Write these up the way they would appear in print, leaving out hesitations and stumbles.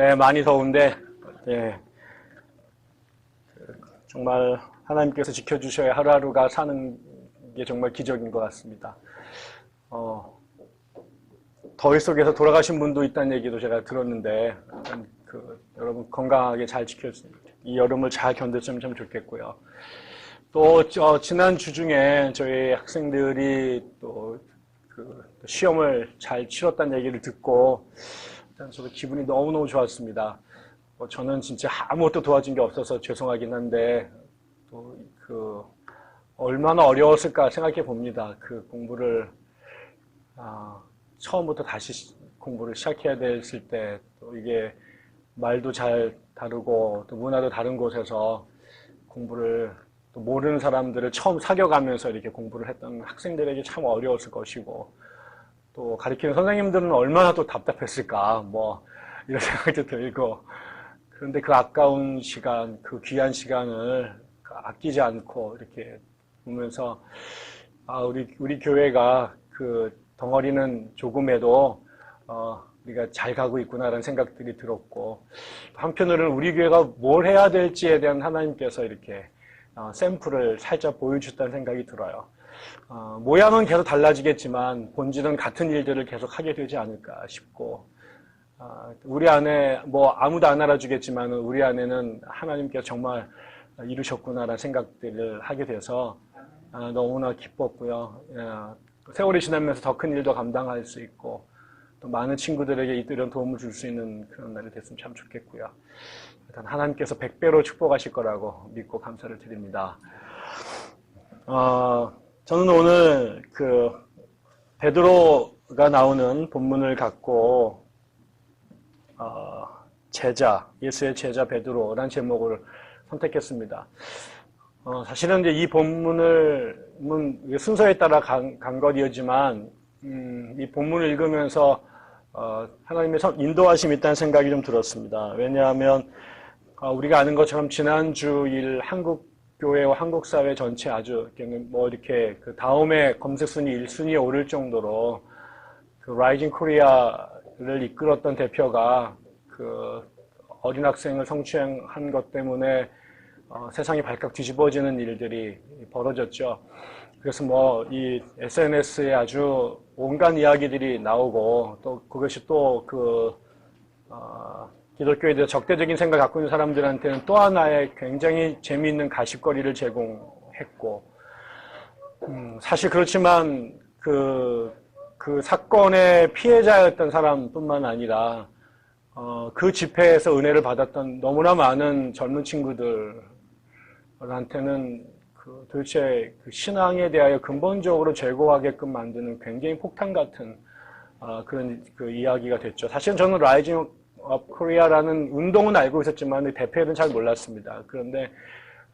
네, 많이 더운데, 네, 정말 하나님께서 지켜주셔야 하루하루가 사는 게 정말 기적인 것 같습니다. 더위 속에서 돌아가신 분도 있다는 얘기도 제가 들었는데, 여러분 건강하게 잘 이 여름을 잘 견뎠으면 참 좋겠고요. 또, 지난 주 중에 저희 학생들이 시험을 잘 치렀다는 얘기를 듣고, 일단 저도 기분이 너무너무 좋았습니다. 저는 진짜 아무것도 도와준 게 없어서 죄송하긴 한데, 얼마나 어려웠을까 생각해 봅니다. 그 공부를, 처음부터 다시 공부를 시작해야 됐을 때, 또 이게 말도 잘 다르고, 또 문화도 다른 곳에서 공부를, 또 모르는 사람들을 처음 사귀어가면서 이렇게 공부를 했던 학생들에게 참 어려웠을 것이고, 또 가르치는 선생님들은 얼마나 또 답답했을까, 이런 생각도 들고, 그런데 그 아까운 시간, 그 귀한 시간을 아끼지 않고 이렇게 보면서, 우리 교회가 그 덩어리는 조금에도, 우리가 잘 가고 있구나라는 생각들이 들었고, 한편으로는 우리 교회가 뭘 해야 될지에 대한 하나님께서 이렇게 샘플을 살짝 보여주셨다는 생각이 들어요. 모양은 계속 달라지겠지만 본질은 같은 일들을 계속 하게 되지 않을까 싶고, 우리 안에 아무도 안 알아주겠지만 우리 안에는 하나님께서 정말 이루셨구나라는 생각들을 하게 돼서 너무나 기뻤고요. 세월이 지나면서 더 큰 일도 감당할 수 있고 또 많은 친구들에게 이런 도움을 줄 수 있는 그런 날이 됐으면 참 좋겠고요. 일단 하나님께서 100배로 축복하실 거라고 믿고 감사를 드립니다. 저는 오늘 베드로가 나오는 본문을 갖고 예수의 제자 베드로라는 제목을 선택했습니다. 사실은 이제 이 본문은 순서에 따라 간 것이었지만, 이 본문을 읽으면서 하나님의 인도하심이 있다는 생각이 좀 들었습니다. 왜냐하면 우리가 아는 것처럼 지난주 한국 교회와 한국 사회 전체 아주 이렇게 그 다음에 검색 순위 1순위에 오를 정도로 그 라이징 코리아를 이끌었던 대표가 그 어린 학생을 성추행한 것 때문에 세상이 발칵 뒤집어지는 일들이 벌어졌죠. 그래서 이 SNS에 아주 온갖 이야기들이 나오고 또 그것이 또 기독교에 대해서 적대적인 생각을 갖고 있는 사람들한테는 또 하나의 굉장히 재미있는 가십거리를 제공했고, 사실 그렇지만 그 사건의 피해자였던 사람뿐만 아니라 그 집회에서 은혜를 받았던 너무나 많은 젊은 친구들한테는 도대체 신앙에 대하여 근본적으로 제고하게끔 만드는 굉장히 폭탄 같은 그런 이야기가 됐죠. 사실은 저는 라이징 업 코리아라는 운동은 알고 있었지만 대표는 잘 몰랐습니다. 그런데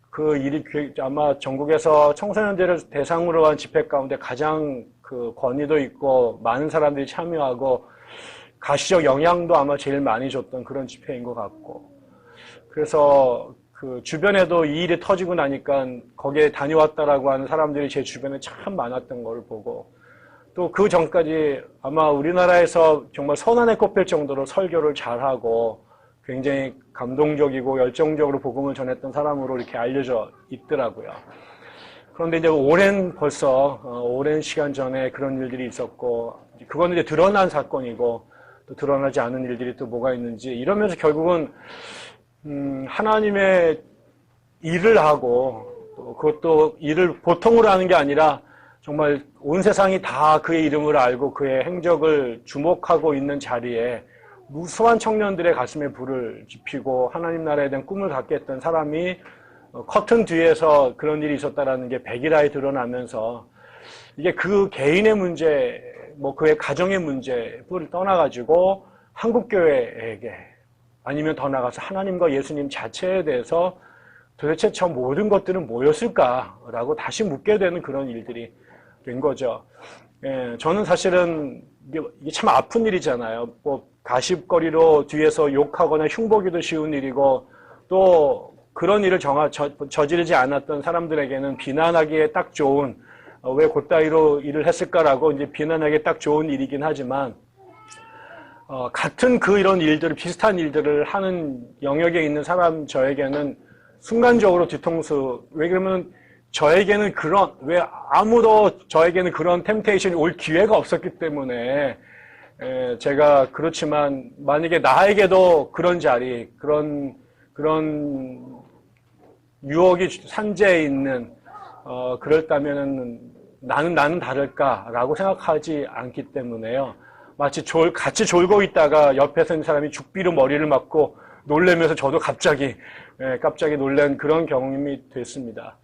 그 일이 아마 전국에서 청소년들을 대상으로 한 집회 가운데 가장 권위도 있고 많은 사람들이 참여하고 가시적 영향도 아마 제일 많이 줬던 그런 집회인 것 같고, 그래서 주변에도 이 일이 터지고 나니까 거기에 다녀왔다라고 하는 사람들이 제 주변에 참 많았던 걸 보고, 또 그 전까지 아마 우리나라에서 정말 선안에 꼽힐 정도로 설교를 잘하고 굉장히 감동적이고 열정적으로 복음을 전했던 사람으로 이렇게 알려져 있더라고요. 그런데 이제 벌써 오랜 시간 전에 그런 일들이 있었고, 그거는 이제 드러난 사건이고 또 드러나지 않은 일들이 또 뭐가 있는지 이러면서 결국은 하나님의 일을 하고 또 그것도 일을 보통으로 하는 게 아니라 정말 온 세상이 다 그의 이름을 알고 그의 행적을 주목하고 있는 자리에 무수한 청년들의 가슴에 불을 지피고 하나님 나라에 대한 꿈을 갖게 했던 사람이 커튼 뒤에서 그런 일이 있었다라는 게 백일하에 드러나면서 이게 그 개인의 문제, 그의 가정의 문제를 떠나가지고 한국교회에게 아니면 더 나아가서 하나님과 예수님 자체에 대해서 도대체 저 모든 것들은 뭐였을까라고 다시 묻게 되는 그런 일들이 된 거죠. 저는 사실은 이게 참 아픈 일이잖아요. 가십거리로 뒤에서 욕하거나 흉보기도 쉬운 일이고, 또 그런 일을 저지르지 않았던 사람들에게는 비난하기에 딱 좋은, 왜 그따위로 일을 했을까라고 이제 비난하기에 딱 좋은 일이긴 하지만, 같은 이런 일들을, 비슷한 일들을 하는 영역에 있는 사람 저에게는 순간적으로 뒤통수, 왜 그러면 저에게는 왜 아무도 저에게는 그런 템테이션이 올 기회가 없었기 때문에, 제가 그렇지만 만약에 나에게도 그런 자리, 그런 유혹이 산재해 있는, 그럴다면은 나는 다를까라고 생각하지 않기 때문에요. 마치 같이 졸고 있다가 옆에서 있는 사람이 죽비로 머리를 맞고 놀래면서 저도 갑자기 놀란 그런 경험이 됐습니다.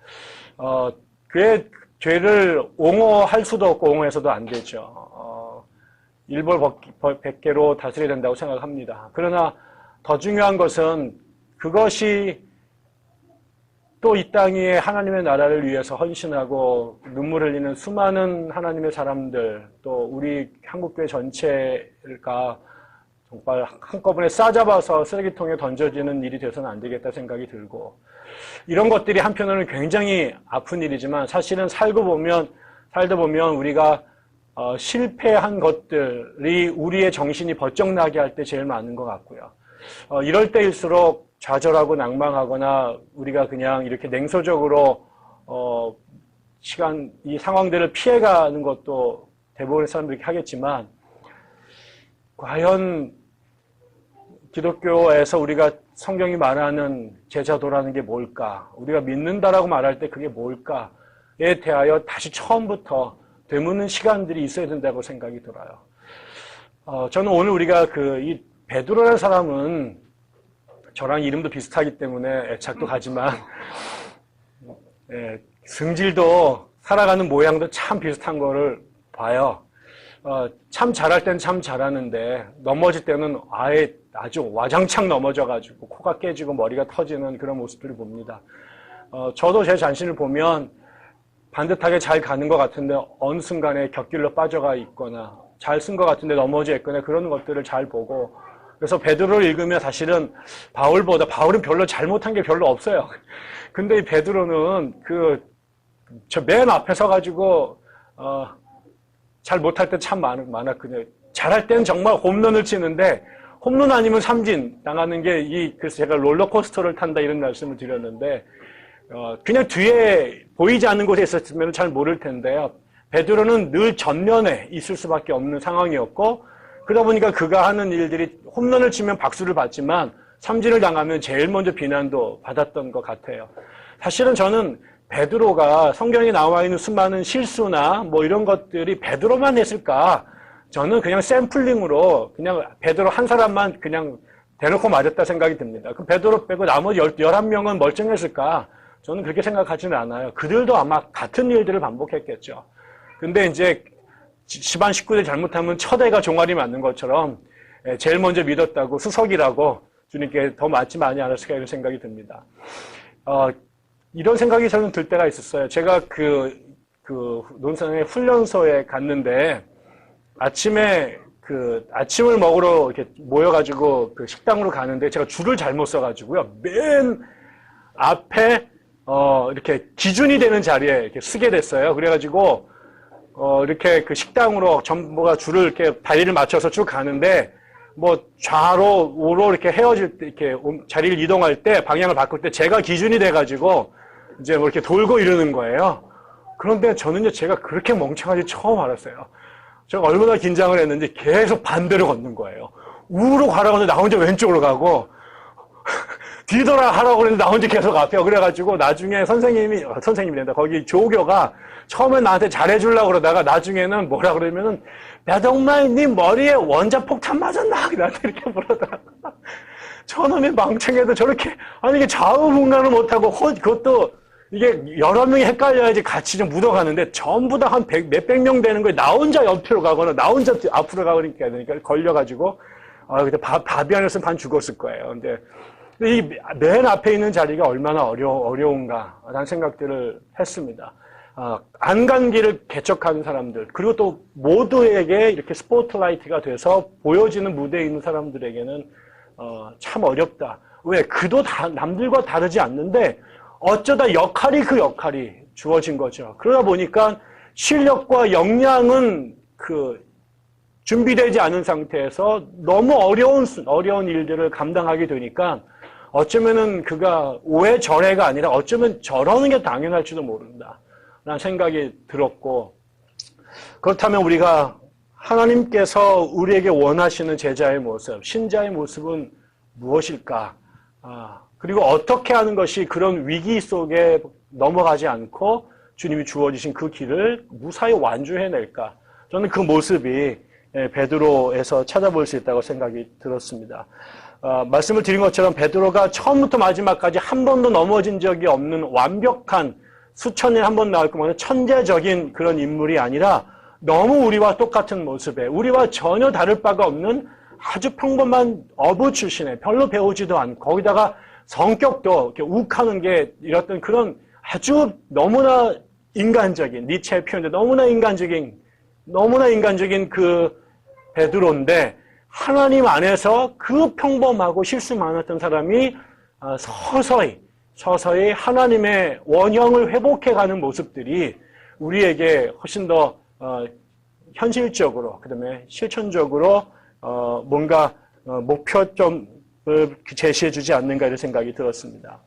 그의 죄를 옹호할 수도 없고 옹호해서도 안 되죠. 일벌백계로 다스려야 된다고 생각합니다. 그러나 더 중요한 것은 그것이 또 이 땅 위에 하나님의 나라를 위해서 헌신하고 눈물 흘리는 수많은 하나님의 사람들, 또 우리 한국교회 전체가 정말 한꺼번에 싸잡아서 쓰레기통에 던져지는 일이 돼서는 안 되겠다 생각이 들고, 이런 것들이 한편으로는 굉장히 아픈 일이지만 사실은 살다 보면 우리가 실패한 것들이 우리의 정신이 번쩍나게 할 때 제일 많은 것 같고요. 이럴 때일수록 좌절하고 낭망하거나 우리가 그냥 이렇게 냉소적으로 이 상황들을 피해가는 것도 대부분의 사람들이 하겠지만, 과연 기독교에서 우리가 성경이 말하는 제자도라는 게 뭘까? 우리가 믿는다라고 말할 때 그게 뭘까에 대하여 다시 처음부터 되묻는 시간들이 있어야 된다고 생각이 들어요. 저는 오늘 우리가 이 베드로라는 사람은 저랑 이름도 비슷하기 때문에 애착도 가지만, 승질도 살아가는 모양도 참 비슷한 거를 봐요. 참 잘할 때는 참 잘하는데 넘어질 때는 아주 와장창 넘어져가지고 코가 깨지고 머리가 터지는 그런 모습들을 봅니다. 저도 제 자신을 보면 반듯하게 잘 가는 것 같은데 어느 순간에 곁길로 빠져가 있거나 잘 쓴 것 같은데 넘어져 있거나 그런 것들을 잘 보고, 그래서 베드로를 읽으면 사실은 바울은 별로 잘못한 게 별로 없어요. 근데 이 베드로는 저 맨 앞에 서가지고 잘 못할 때 참 많았거든요. 잘할 때는 정말 홈런을 치는데 홈런 아니면 삼진 당하는 게 그래서 제가 롤러코스터를 탄다 이런 말씀을 드렸는데, 그냥 뒤에 보이지 않는 곳에 있었으면 잘 모를 텐데요. 베드로는 늘 전면에 있을 수밖에 없는 상황이었고, 그러다 보니까 그가 하는 일들이 홈런을 치면 박수를 받지만 삼진을 당하면 제일 먼저 비난도 받았던 것 같아요. 사실은 저는 베드로가 성경에 나와 있는 수많은 실수나 이런 것들이 베드로만 했을까? 저는 그냥 샘플링으로 그냥 베드로 한 사람만 그냥 대놓고 맞았다 생각이 듭니다. 그 베드로 빼고 나머지 11명은 멀쩡했을까? 저는 그렇게 생각하지는 않아요. 그들도 아마 같은 일들을 반복했겠죠. 근데 이제 집안 식구들 잘못하면 첫애가 종아리 맞는 것처럼 제일 먼저 믿었다고 수석이라고 주님께 더 맞지 많이 않았을까 이런 생각이 듭니다. 이런 생각이 저는 들 때가 있었어요. 제가 논산의 훈련소에 갔는데 아침에 아침을 먹으러 이렇게 모여가지고 식당으로 가는데 제가 줄을 잘못 서가지고요. 맨 앞에 이렇게 기준이 되는 자리에 이렇게 서게 됐어요. 그래가지고 이렇게 식당으로 전부가 줄을 이렇게 다리를 맞춰서 쭉 가는데, 좌로, 우로 이렇게 헤어질 때, 이렇게 자리를 이동할 때, 방향을 바꿀 때 제가 기준이 돼가지고, 이제 이렇게 돌고 이러는 거예요. 그런데 저는요, 제가 그렇게 멍청한지 처음 알았어요. 제가 얼마나 긴장을 했는지 계속 반대로 걷는 거예요. 우로 가라고 하는데 나 혼자 왼쪽으로 가고, 뒤돌아 하라고 그랬는데 나 혼자 계속 앞에. 그래가지고 나중에 선생님이란다. 거기 조교가 처음엔 나한테 잘해주려고 그러다가 나중에는 뭐라 그러면은, 배동마이 네 머리에 원자폭탄 맞았나? 나한테 이렇게 물어더라고. 저놈이 망청해도 저렇게, 이게 좌우분간을 못하고, 그것도 이게 여러 명이 헷갈려야지 같이 좀 묻어가는데 전부 다 한 몇백 명 되는 거에 나 혼자 옆으로 가거나 나 혼자 앞으로 가니까 걸려가지고, 그때 밥이 아니었으면 반 죽었을 거예요. 근데 이 맨 앞에 있는 자리가 얼마나 어려운가라는 생각들을 했습니다. 안 간 길을 개척하는 사람들, 그리고 또 모두에게 이렇게 스포트라이트가 돼서 보여지는 무대에 있는 사람들에게는 참 어렵다. 왜? 그도 남들과 다르지 않는데 어쩌다 역할이 주어진 거죠. 그러다 보니까 실력과 역량은 준비되지 않은 상태에서 너무 어려운 일들을 감당하게 되니까 어쩌면은 그가 오해절해가 아니라 어쩌면 저러는 게 당연할지도 모른다 라는 생각이 들었고, 그렇다면 우리가 하나님께서 우리에게 원하시는 제자의 모습, 신자의 모습은 무엇일까? 그리고 어떻게 하는 것이 그런 위기 속에 넘어가지 않고 주님이 주어주신 그 길을 무사히 완주해낼까? 저는 그 모습이 베드로에서 찾아볼 수 있다고 생각이 들었습니다. 말씀을 드린 것처럼 베드로가 처음부터 마지막까지 한 번도 넘어진 적이 없는 완벽한, 수천 년에 한 번 나올 것만 천재적인 그런 인물이 아니라 너무 우리와 똑같은 모습에, 우리와 전혀 다를 바가 없는 아주 평범한 어부 출신에 별로 배우지도 않고, 거기다가 성격도 이렇게 욱하는 게 이랬던 그런 아주 너무나 인간적인, 니체의 표현대 너무나 인간적인 그 베드로인데, 하나님 안에서 그 평범하고 실수 많았던 사람이 서서히 하나님의 원형을 회복해가는 모습들이 우리에게 훨씬 더 현실적으로, 그다음에 실천적으로 뭔가 목표점을 제시해주지 않는가 이런 생각이 들었습니다.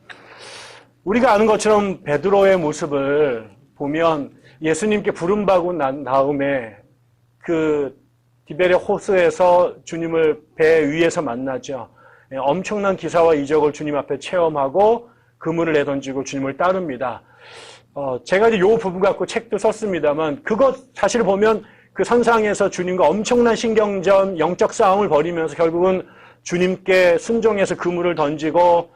우리가 아는 것처럼 베드로의 모습을 보면 예수님께 부름받고 난 다음에 그 디베레 호수에서 주님을 배 위에서 만나죠. 엄청난 기사와 이적을 주님 앞에 체험하고 그물을 내던지고 주님을 따릅니다. 제가 이제 요 부분 갖고 책도 썼습니다만, 그것 사실 보면 그 선상에서 주님과 엄청난 신경전, 영적 싸움을 벌이면서 결국은 주님께 순종해서 그물을 던지고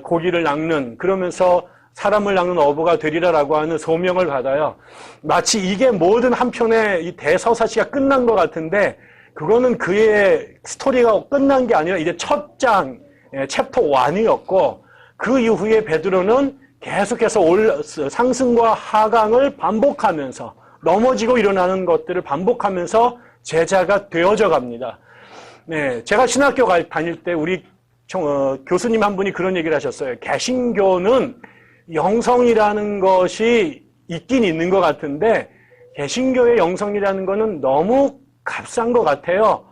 고기를 낚는, 그러면서 사람을 낚는 어부가 되리라라고 하는 소명을 받아요. 마치 이게 모든 한편의 이 대서사시가 끝난 것 같은데, 그거는 그의 스토리가 끝난 게 아니라 이제 첫 장, 챕터 1이었고, 그 이후에 베드로는 계속해서 상승과 하강을 반복하면서, 넘어지고 일어나는 것들을 반복하면서 제자가 되어져 갑니다. 네, 제가 신학교 다닐 때 우리 교수님 한 분이 그런 얘기를 하셨어요. 개신교는 영성이라는 것이 있긴 있는 것 같은데, 개신교의 영성이라는 것은 너무 값싼 것 같아요.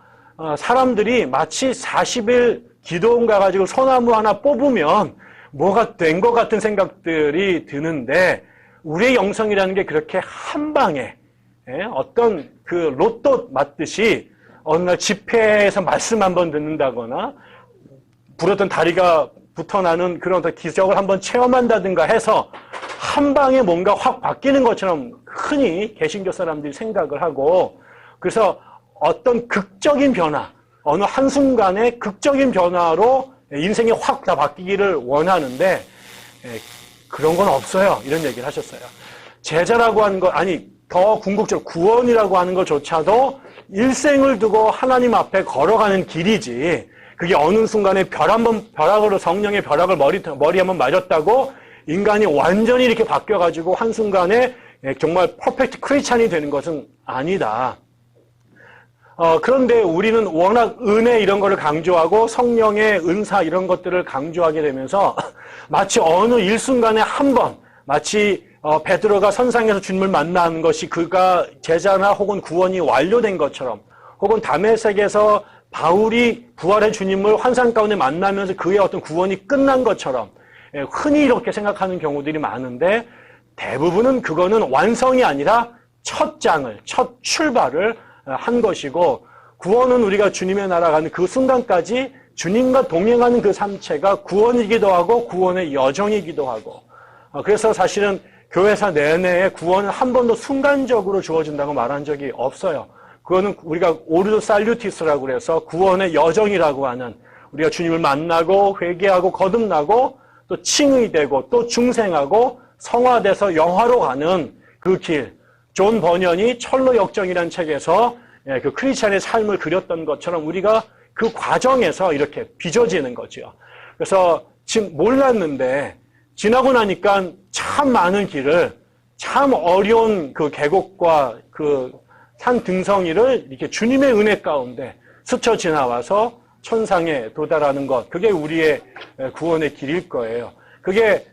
사람들이 마치 40일 기도원 가가지고 소나무 하나 뽑으면 뭐가 된 것 같은 생각들이 드는데, 우리의 영성이라는 게 그렇게 한 방에 어떤 그 로또 맞듯이 어느 날 집회에서 말씀 한번 듣는다거나 부르던 다리가 붙어나는 그런 기적을 한번 체험한다든가 해서 한 방에 뭔가 확 바뀌는 것처럼 흔히 개신교 사람들이 생각을 하고, 그래서 어떤 극적인 변화, 어느 한순간의 극적인 변화로 인생이 확 다 바뀌기를 원하는데 그런 건 없어요. 이런 얘기를 하셨어요. 제자라고 하는 것, 아니 더 궁극적으로 구원이라고 하는 것조차도 일생을 두고 하나님 앞에 걸어가는 길이지, 그게 어느 순간에 벼락으로 성령의 벼락을 머리 한번 맞았다고 인간이 완전히 이렇게 바뀌어가지고 한순간에 정말 퍼펙트 크리스찬이 되는 것은 아니다. 그런데 우리는 워낙 은혜 이런 거를 강조하고 성령의 은사 이런 것들을 강조하게 되면서 마치 어느 일순간에 한 번, 마치 베드로가 선상에서 주님을 만나는 것이 그가 제자나 혹은 구원이 완료된 것처럼, 혹은 다메섹에서 바울이 부활의 주님을 환상 가운데 만나면서 그의 어떤 구원이 끝난 것처럼 흔히 이렇게 생각하는 경우들이 많은데, 대부분은 그거는 완성이 아니라 첫 출발을 한 것이고, 구원은 우리가 주님의 나라 가는 그 순간까지 주님과 동행하는 그 삶체가 구원이기도 하고 구원의 여정이기도 하고, 그래서 사실은 교회사 내내에 구원은 한 번도 순간적으로 주어진다고 말한 적이 없어요. 그거는 우리가 오르도 살루티스라고 그래서 구원의 여정이라고 하는, 우리가 주님을 만나고 회개하고 거듭나고 또 칭의되고 또 중생하고 성화돼서 영화로 가는 그 길, 존 버년이 철로 역정이라는 책에서 그 크리스찬의 삶을 그렸던 것처럼 우리가 그 과정에서 이렇게 빚어지는 거죠. 그래서 지금 몰랐는데 지나고 나니까 참 많은 길을, 참 어려운 그 계곡과 그 산 등성이를 이렇게 주님의 은혜 가운데 스쳐 지나와서 천상에 도달하는 것, 그게 우리의 구원의 길일 거예요. 그게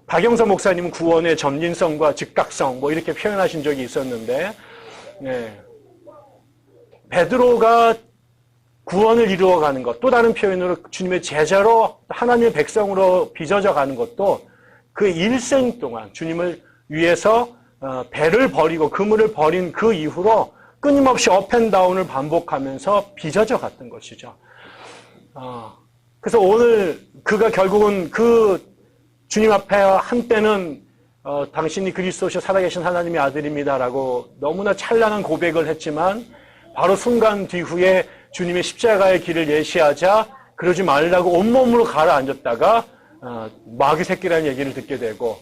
박영서 목사님은 구원의 점진성과 즉각성 뭐 이렇게 표현하신 적이 있었는데, 네. 베드로가 구원을 이루어가는 것, 또 다른 표현으로 주님의 제자로 하나님의 백성으로 빚어져 가는 것도 그 일생 동안 주님을 위해서 배를 버리고 그물을 버린 그 이후로 끊임없이 업앤다운을 반복하면서 빚어져 갔던 것이죠. 그래서 오늘 그가 결국은 그 주님 앞에 한때는 당신이 그리스도시요 살아계신 하나님의 아들입니다라고 너무나 찬란한 고백을 했지만 바로 순간 뒤후에 주님의 십자가의 길을 예시하자 그러지 말라고 온몸으로 가라앉았다가 마귀 새끼라는 얘기를 듣게 되고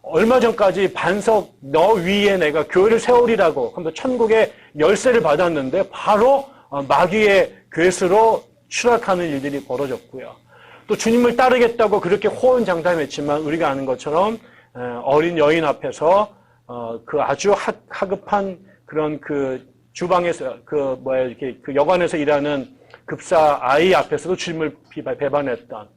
얼마 전까지 반석 너 위에 내가 교회를 세우리라고 하면서 천국의 열쇠를 받았는데 바로 마귀의 괴수로 추락하는 일들이 벌어졌고요. 또 주님을 따르겠다고 그렇게 호언장담했지만 우리가 아는 것처럼 어린 여인 앞에서 그 아주 하급한 그런 그 주방에서 이렇게 그 여관에서 일하는 급사 아이 앞에서도 주님을 배반했던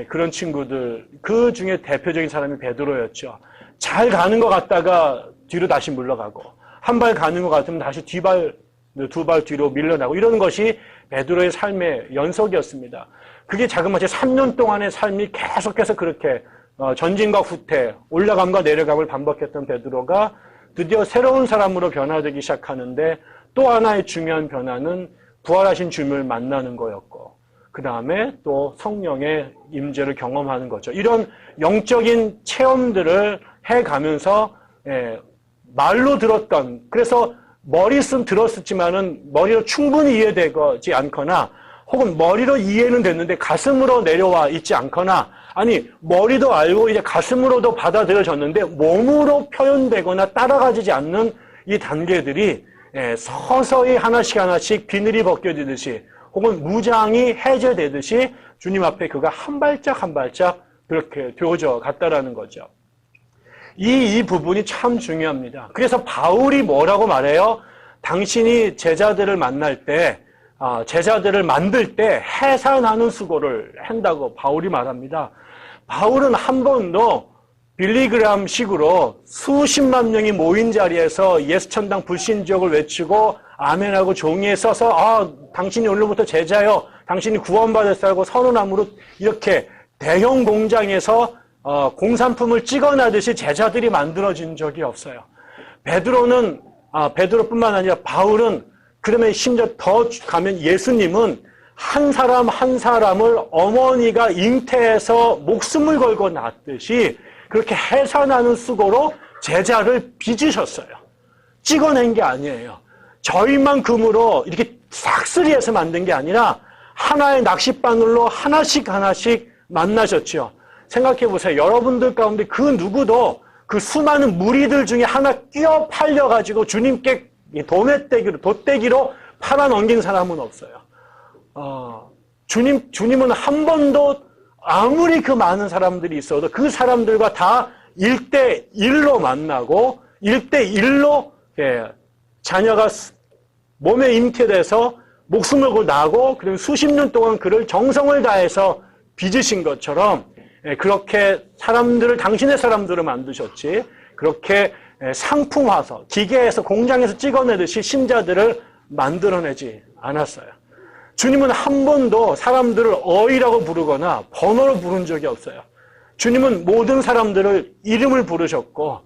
그런 친구들, 그 중에 대표적인 사람이 베드로였죠. 잘 가는 것 같다가 뒤로 다시 물러가고 한 발 가는 것 같으면 다시 두 발 뒤로 밀려나고 이러는 것이 베드로의 삶의 연속이었습니다. 그게 자그마치 3년 동안의 삶이 계속해서 그렇게 전진과 후퇴, 올라감과 내려감을 반복했던 베드로가 드디어 새로운 사람으로 변화되기 시작하는데 또 하나의 중요한 변화는 부활하신 주님을 만나는 거였고 그 다음에 또 성령의 임재를 경험하는 거죠. 이런 영적인 체험들을 해가면서 말로 들었던, 그래서 머리씀 들었지만은 머리로 충분히 이해되지 않거나 혹은 머리로 이해는 됐는데 가슴으로 내려와 있지 않거나 아니 머리도 알고 이제 가슴으로도 받아들여졌는데 몸으로 표현되거나 따라가지지 않는 이 단계들이 서서히 하나씩 비늘이 벗겨지듯이 혹은 무장이 해제되듯이 주님 앞에 그가 한 발짝 한 발짝 그렇게 되어져 갔다라는 거죠. 이 부분이 참 중요합니다. 그래서 바울이 뭐라고 말해요? 당신이 제자들을 만날 때, 제자들을 만들 때 해산하는 수고를 한다고 바울이 말합니다. 바울은 한 번도 빌리그램식으로 수십만 명이 모인 자리에서 예수천당 불신지옥을 외치고 아멘하고 종이에 써서 당신이 오늘부터 제자요, 당신이 구원받았다고 선언함으로 이렇게 대형 공장에서 공산품을 찍어내듯이 제자들이 만들어진 적이 없어요. 베드로뿐만 아니라 바울은, 그러면 심지어 더 가면 예수님은 한 사람 한 사람을 어머니가 잉태해서 목숨을 걸고 낳았듯이 그렇게 해산하는 수고로 제자를 빚으셨어요. 찍어낸 게 아니에요. 저희만큼으로 이렇게 싹쓸이해서 만든 게 아니라 하나의 낚싯바늘로 하나씩 만나셨죠. 생각해 보세요. 여러분들 가운데 그 누구도 그 수많은 무리들 중에 하나 끼어 팔려가지고 주님께 돛대기로 팔아 넘긴 사람은 없어요. 주님은 한 번도 아무리 그 많은 사람들이 있어도 그 사람들과 다 1대1로 만나고 1대1로 자녀가 몸에 잉태돼서 목숨을 걸고 나고 그리고 수십 년 동안 그를 정성을 다해서 빚으신 것처럼 그렇게 당신의 사람들을 만드셨지 그렇게 상품화서 기계에서 공장에서 찍어내듯이 신자들을 만들어내지 않았어요. 주님은 한 번도 사람들을 어이라고 부르거나 번호로 부른 적이 없어요. 주님은 모든 사람들을 이름을 부르셨고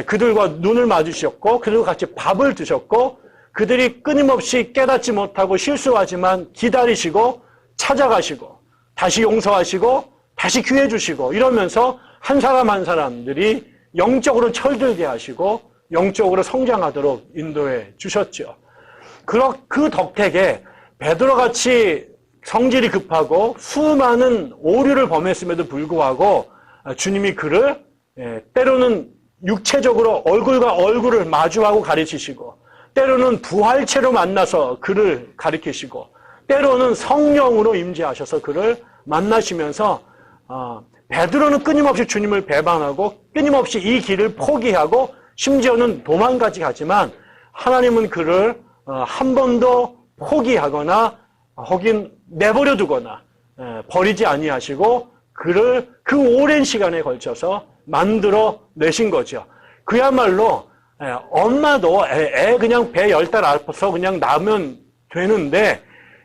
그들과 눈을 마주셨고 그들과 같이 밥을 드셨고 그들이 끊임없이 깨닫지 못하고 실수하지만 기다리시고 찾아가시고 다시 용서하시고 다시 기회 주시고 이러면서 한 사람 한 사람들이 영적으로 철들게 하시고 영적으로 성장하도록 인도해 주셨죠. 그 덕택에 베드로같이 성질이 급하고 수많은 오류를 범했음에도 불구하고 주님이 그를 때로는 육체적으로 얼굴과 얼굴을 마주하고 가르치시고 때로는 부활체로 만나서 그를 가르치시고 때로는 성령으로 임재하셔서 그를 만나시면서 베드로는 끊임없이 주님을 배반하고 끊임없이 이 길을 포기하고 심지어는 도망까지 가지만 하나님은 그를 한 번도 포기하거나 혹은 내버려 두거나 버리지 아니하시고 그를 그 오랜 시간에 걸쳐서 만들어 내신 거죠. 그야말로 엄마도 애 그냥 배 10달 아파서 그냥 낳으면 되는데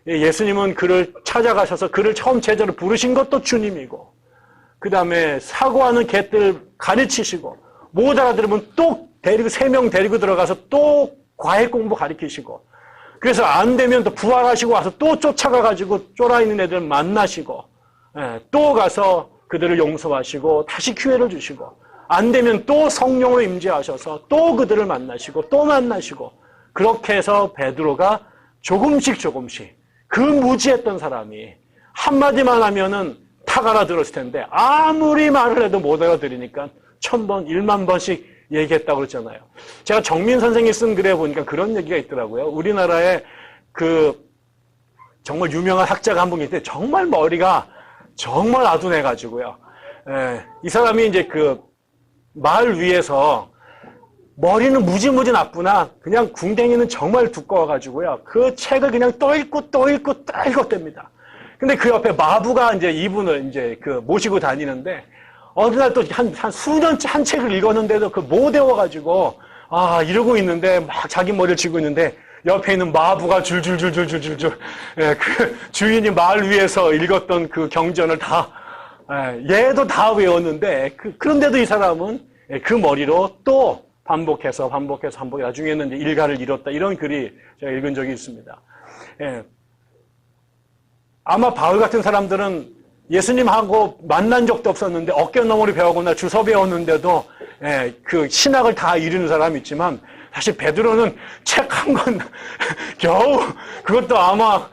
예수님은 그를 찾아가셔서 그를 처음 제자로 부르신 것도 주님이고 그 다음에 사고하는 개들 가르치시고 못 알아들으면 또 데리고 3명 데리고 들어가서 또 과외 공부 가르치시고 그래서 안 되면 또 부활하시고 와서 또 쫓아가가지고 쫄아있는 애들 만나시고 또 가서 그들을 용서하시고 다시 기회를 주시고 안 되면 또 성령으로 임재하셔서 또 그들을 만나시고 또 만나시고 그렇게 해서 베드로가 조금씩 그 무지했던 사람이 한마디만 하면은 탁 알아들었을 텐데 아무리 말을 해도 못 알아들으니까 1000번, 10000번씩 얘기했다고 그랬잖아요. 제가 정민 선생이 쓴 글에 보니까 그런 얘기가 있더라고요. 우리나라에 그 정말 유명한 학자가 한 분 있는데 정말 머리가 정말 아둔해가지고요. 이 사람이 이제 그 말 위에서 머리는 무지무지 나쁘나 그냥 궁뎅이는 정말 두꺼워가지고요. 그 책을 그냥 또 읽고 됩니다. 근데 그 옆에 마부가 이제 이분을 이제 그 모시고 다니는데 어느 날 또 한 수년째 한 책을 읽었는데도 그 못 외워가지고 이러고 있는데 막 자기 머리를 쥐고 있는데 옆에 있는 마부가 줄줄줄줄줄줄 그 주인이 말 위에서 읽었던 그 경전을 다 얘도 다 외웠는데 그런데도 이 사람은 그 머리로 또 반복해서 나중에는 이제 일가를 잃었다 이런 글이 제가 읽은 적이 있습니다. 아마 바울 같은 사람들은 예수님하고 만난 적도 없었는데 어깨너머로 배우거나 주워 배웠는데도 그 신학을 다 이루는 사람이 있지만 사실 베드로는 책 한 권 겨우 그것도 아마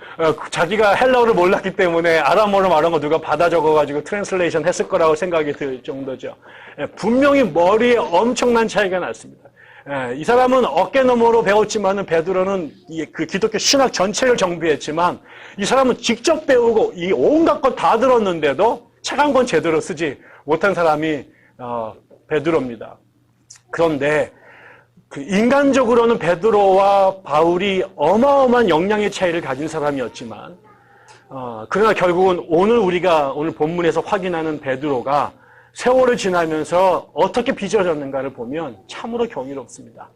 자기가 헬라어를 몰랐기 때문에 아람어로 말한 거 누가 받아 적어가지고 트랜슬레이션 했을 거라고 생각이 들 정도죠. 분명히 머리에 엄청난 차이가 났습니다. 이 사람은 어깨너머로 배웠지만은 베드로는 그 기독교 신학 전체를 정비했지만 이 사람은 직접 배우고 이 온갖 것 다 들었는데도 책 한 권 제대로 쓰지 못한 사람이 베드로입니다. 그런데 그 인간적으로는 베드로와 바울이 어마어마한 역량의 차이를 가진 사람이었지만 그러나 결국은 오늘 본문에서 확인하는 베드로가 세월을 지나면서 어떻게 빚어졌는가를 보면 참으로 경이롭습니다.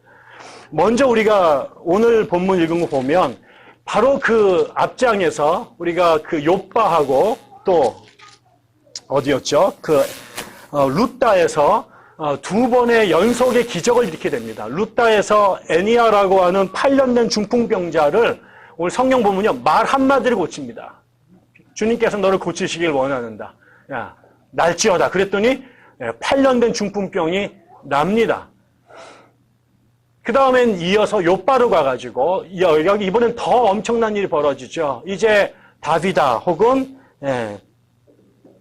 먼저 우리가 오늘 본문 읽은 거 보면 바로 그 앞장에서 우리가 그 욥바하고 또 어디였죠? 그 루다에서 2번의 연속의 기적을 일으키게 됩니다. 루다에서 애니아라고 하는 8년 된 중풍병자를 오늘 성경 보면요 말 한마디를 고칩니다. 주님께서 너를 고치시길 원하는다. 야, 날지어다. 그랬더니 8년 된 중풍병이 납니다. 그 다음엔 이어서 욥바로 가가지고 여기 이번엔 더 엄청난 일이 벌어지죠. 이제 다비다 혹은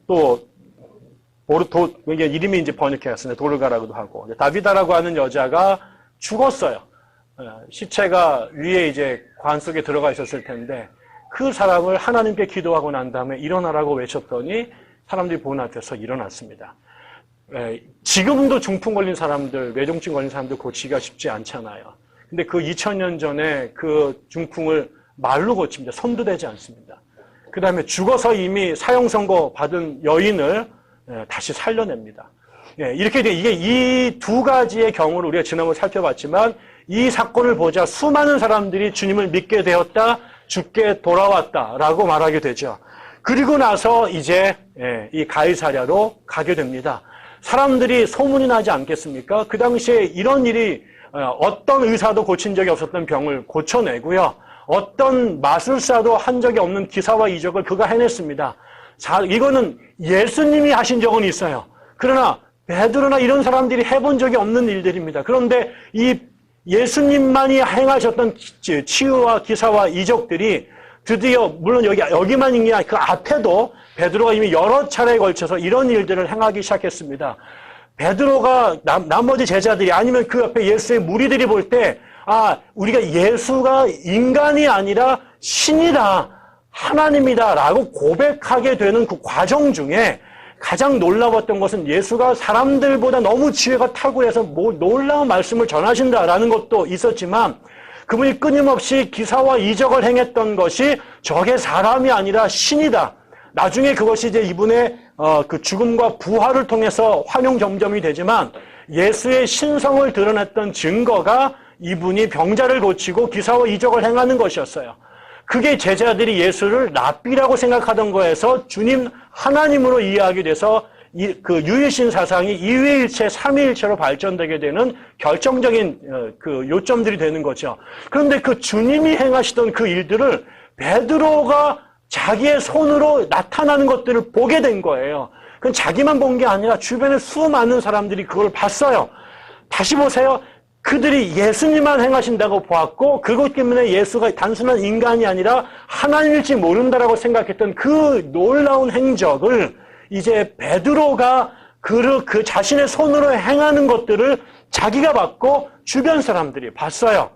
또 이게 이름이 이제 번역해왔습니다. 도르가라고도 하고 다비다라고 하는 여자가 죽었어요. 시체가 위에 이제 관 속에 들어가 있었을 텐데 그 사람을 하나님께 기도하고 난 다음에 일어나라고 외쳤더니 사람들이 보는 앞에서 일어났습니다. 지금도 중풍 걸린 사람들, 뇌종증 걸린 사람들 고치기가 쉽지 않잖아요. 근데 그 2000년 전에 그 중풍을 말로 고칩니다. 손도 대지 않습니다. 그 다음에 죽어서 이미 사형 선고 받은 여인을 다시 살려냅니다. 이렇게 이게 이 두 가지의 경우를 우리가 지난번에 살펴봤지만 이 사건을 보자 수많은 사람들이 주님을 믿게 되었다, 죽게 돌아왔다라고 말하게 되죠. 그리고 나서 이제 이 가이사랴로 가게 됩니다. 사람들이 소문이 나지 않겠습니까? 그 당시에 이런 일이 어떤 의사도 고친 적이 없었던 병을 고쳐내고요. 어떤 마술사도 한 적이 없는 기사와 이적을 그가 해냈습니다. 자, 이거는 예수님이 하신 적은 있어요. 그러나 베드로나 이런 사람들이 해본 적이 없는 일들입니다. 그런데 이 예수님만이 행하셨던 치유와 기사와 이적들이 드디어 물론 여기만 있는 게 아니라 그 앞에도 베드로가 이미 여러 차례에 걸쳐서 이런 일들을 행하기 시작했습니다. 베드로가 나머지 제자들이 아니면 그 옆에 예수의 무리들이 볼 때 우리가 예수가 인간이 아니라 신이다, 하나님이다 라고 고백하게 되는 그 과정 중에 가장 놀라웠던 것은 예수가 사람들보다 너무 지혜가 탁월해서 놀라운 말씀을 전하신다라는 것도 있었지만 그분이 끊임없이 기사와 이적을 행했던 것이 저게 사람이 아니라 신이다. 나중에 그것이 이제 이분의 그 죽음과 부활을 통해서 환용점점이 되지만 예수의 신성을 드러냈던 증거가 이분이 병자를 고치고 기사와 이적을 행하는 것이었어요. 그게 제자들이 예수를 랍비라고 생각하던 거에서 주님 하나님으로 이해하게 돼서 그 유일신 사상이 이위일체, 삼위일체로 발전되게 되는 결정적인 그 요점들이 되는 거죠. 그런데 그 주님이 행하시던 그 일들을 베드로가 자기의 손으로 나타나는 것들을 보게 된 거예요. 그건 자기만 본 게 아니라 주변에 수많은 사람들이 그걸 봤어요. 다시 보세요. 그들이 예수님만 행하신다고 보았고 그것 때문에 예수가 단순한 인간이 아니라 하나님일지 모른다라고 생각했던 그 놀라운 행적을 이제 베드로가 그 자신의 손으로 행하는 것들을 자기가 봤고 주변 사람들이 봤어요.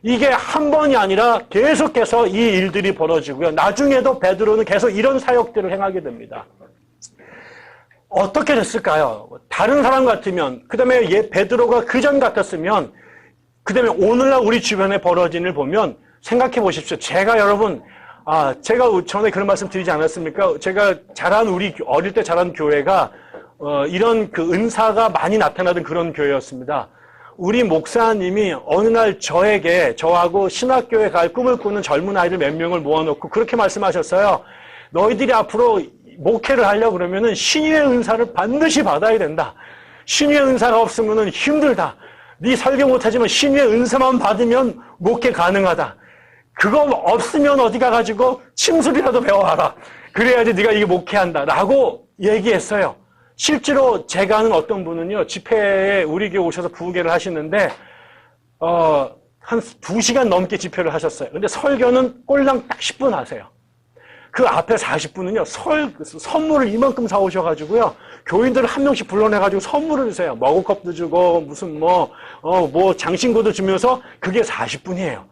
이게 한 번이 아니라 계속해서 이 일들이 벌어지고요. 나중에도 베드로는 계속 이런 사역들을 행하게 됩니다. 어떻게 됐을까요? 다른 사람 같으면, 그 다음에 베드로가 그전 같았으면, 그 다음에 오늘날 우리 주변에 벌어진 일 보면 생각해 보십시오. 제가 여러분, 제가 전에 그런 말씀 드리지 않았습니까? 제가 어릴 때 자란 교회가, 이런 그 은사가 많이 나타나던 그런 교회였습니다. 우리 목사님이 어느 날 저하고 신학교에 갈 꿈을 꾸는 젊은 아이들 몇 명을 모아놓고 그렇게 말씀하셨어요. 너희들이 앞으로 목회를 하려고 그러면은 신유의 은사를 반드시 받아야 된다. 신유의 은사가 없으면은 힘들다. 네 설교 못하지만 신유의 은사만 받으면 목회 가능하다. 그거 없으면 어디 가가지고 침술이라도 배워와라. 그래야지 네가 이게 목회한다. 라고 얘기했어요. 실제로 제가 아는 어떤 분은요, 집회에 우리 교회 오셔서 부흥회를 하시는데, 한 2시간 넘게 집회를 하셨어요. 근데 설교는 꼴랑 딱 10분 하세요. 그 앞에 40분은요, 선물을 이만큼 사오셔가지고요, 교인들을 한 명씩 불러내가지고 선물을 주세요. 머그컵도 주고, 무슨 장신구도 주면서 그게 40분이에요.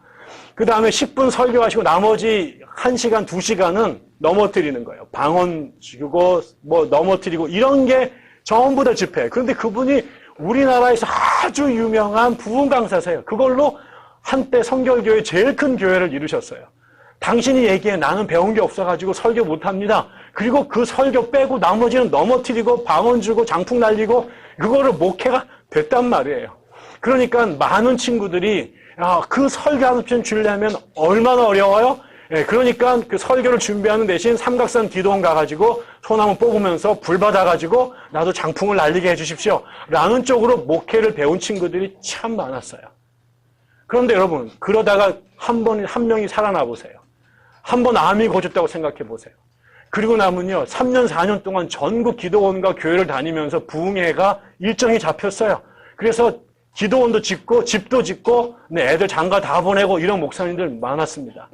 그 다음에 10분 설교하시고 나머지 1시간, 2시간은 넘어뜨리는 거예요. 방언 주고, 넘어뜨리고, 이런 게 전부 다 집회. 그런데 그분이 우리나라에서 아주 유명한 부흥 강사세요. 그걸로 한때 성결교회 제일 큰 교회를 이루셨어요. 당신이 얘기해. 나는 배운 게 없어가지고 설교 못합니다. 그리고 그 설교 빼고 나머지는 넘어뜨리고, 방언 주고, 장풍 날리고, 그거를 목회가 됐단 말이에요. 그러니까 많은 친구들이 그 설교 한 편 주려면 얼마나 어려워요? 예, 그러니까 그 설교를 준비하는 대신 삼각산 기도원 가가지고 소나무 뽑으면서 불 받아가지고 나도 장풍을 날리게 해주십시오. 라는 쪽으로 목회를 배운 친구들이 참 많았어요. 그런데 여러분, 그러다가 한 명이 살아나 보세요. 한 번 암이 고졌다고 생각해 보세요. 그리고 나면요, 3년, 4년 동안 전국 기도원과 교회를 다니면서 부흥회가 일정이 잡혔어요. 그래서 기도원도 짓고, 집도 짓고, 애들 장가 다 보내고 이런 목사님들 많았습니다.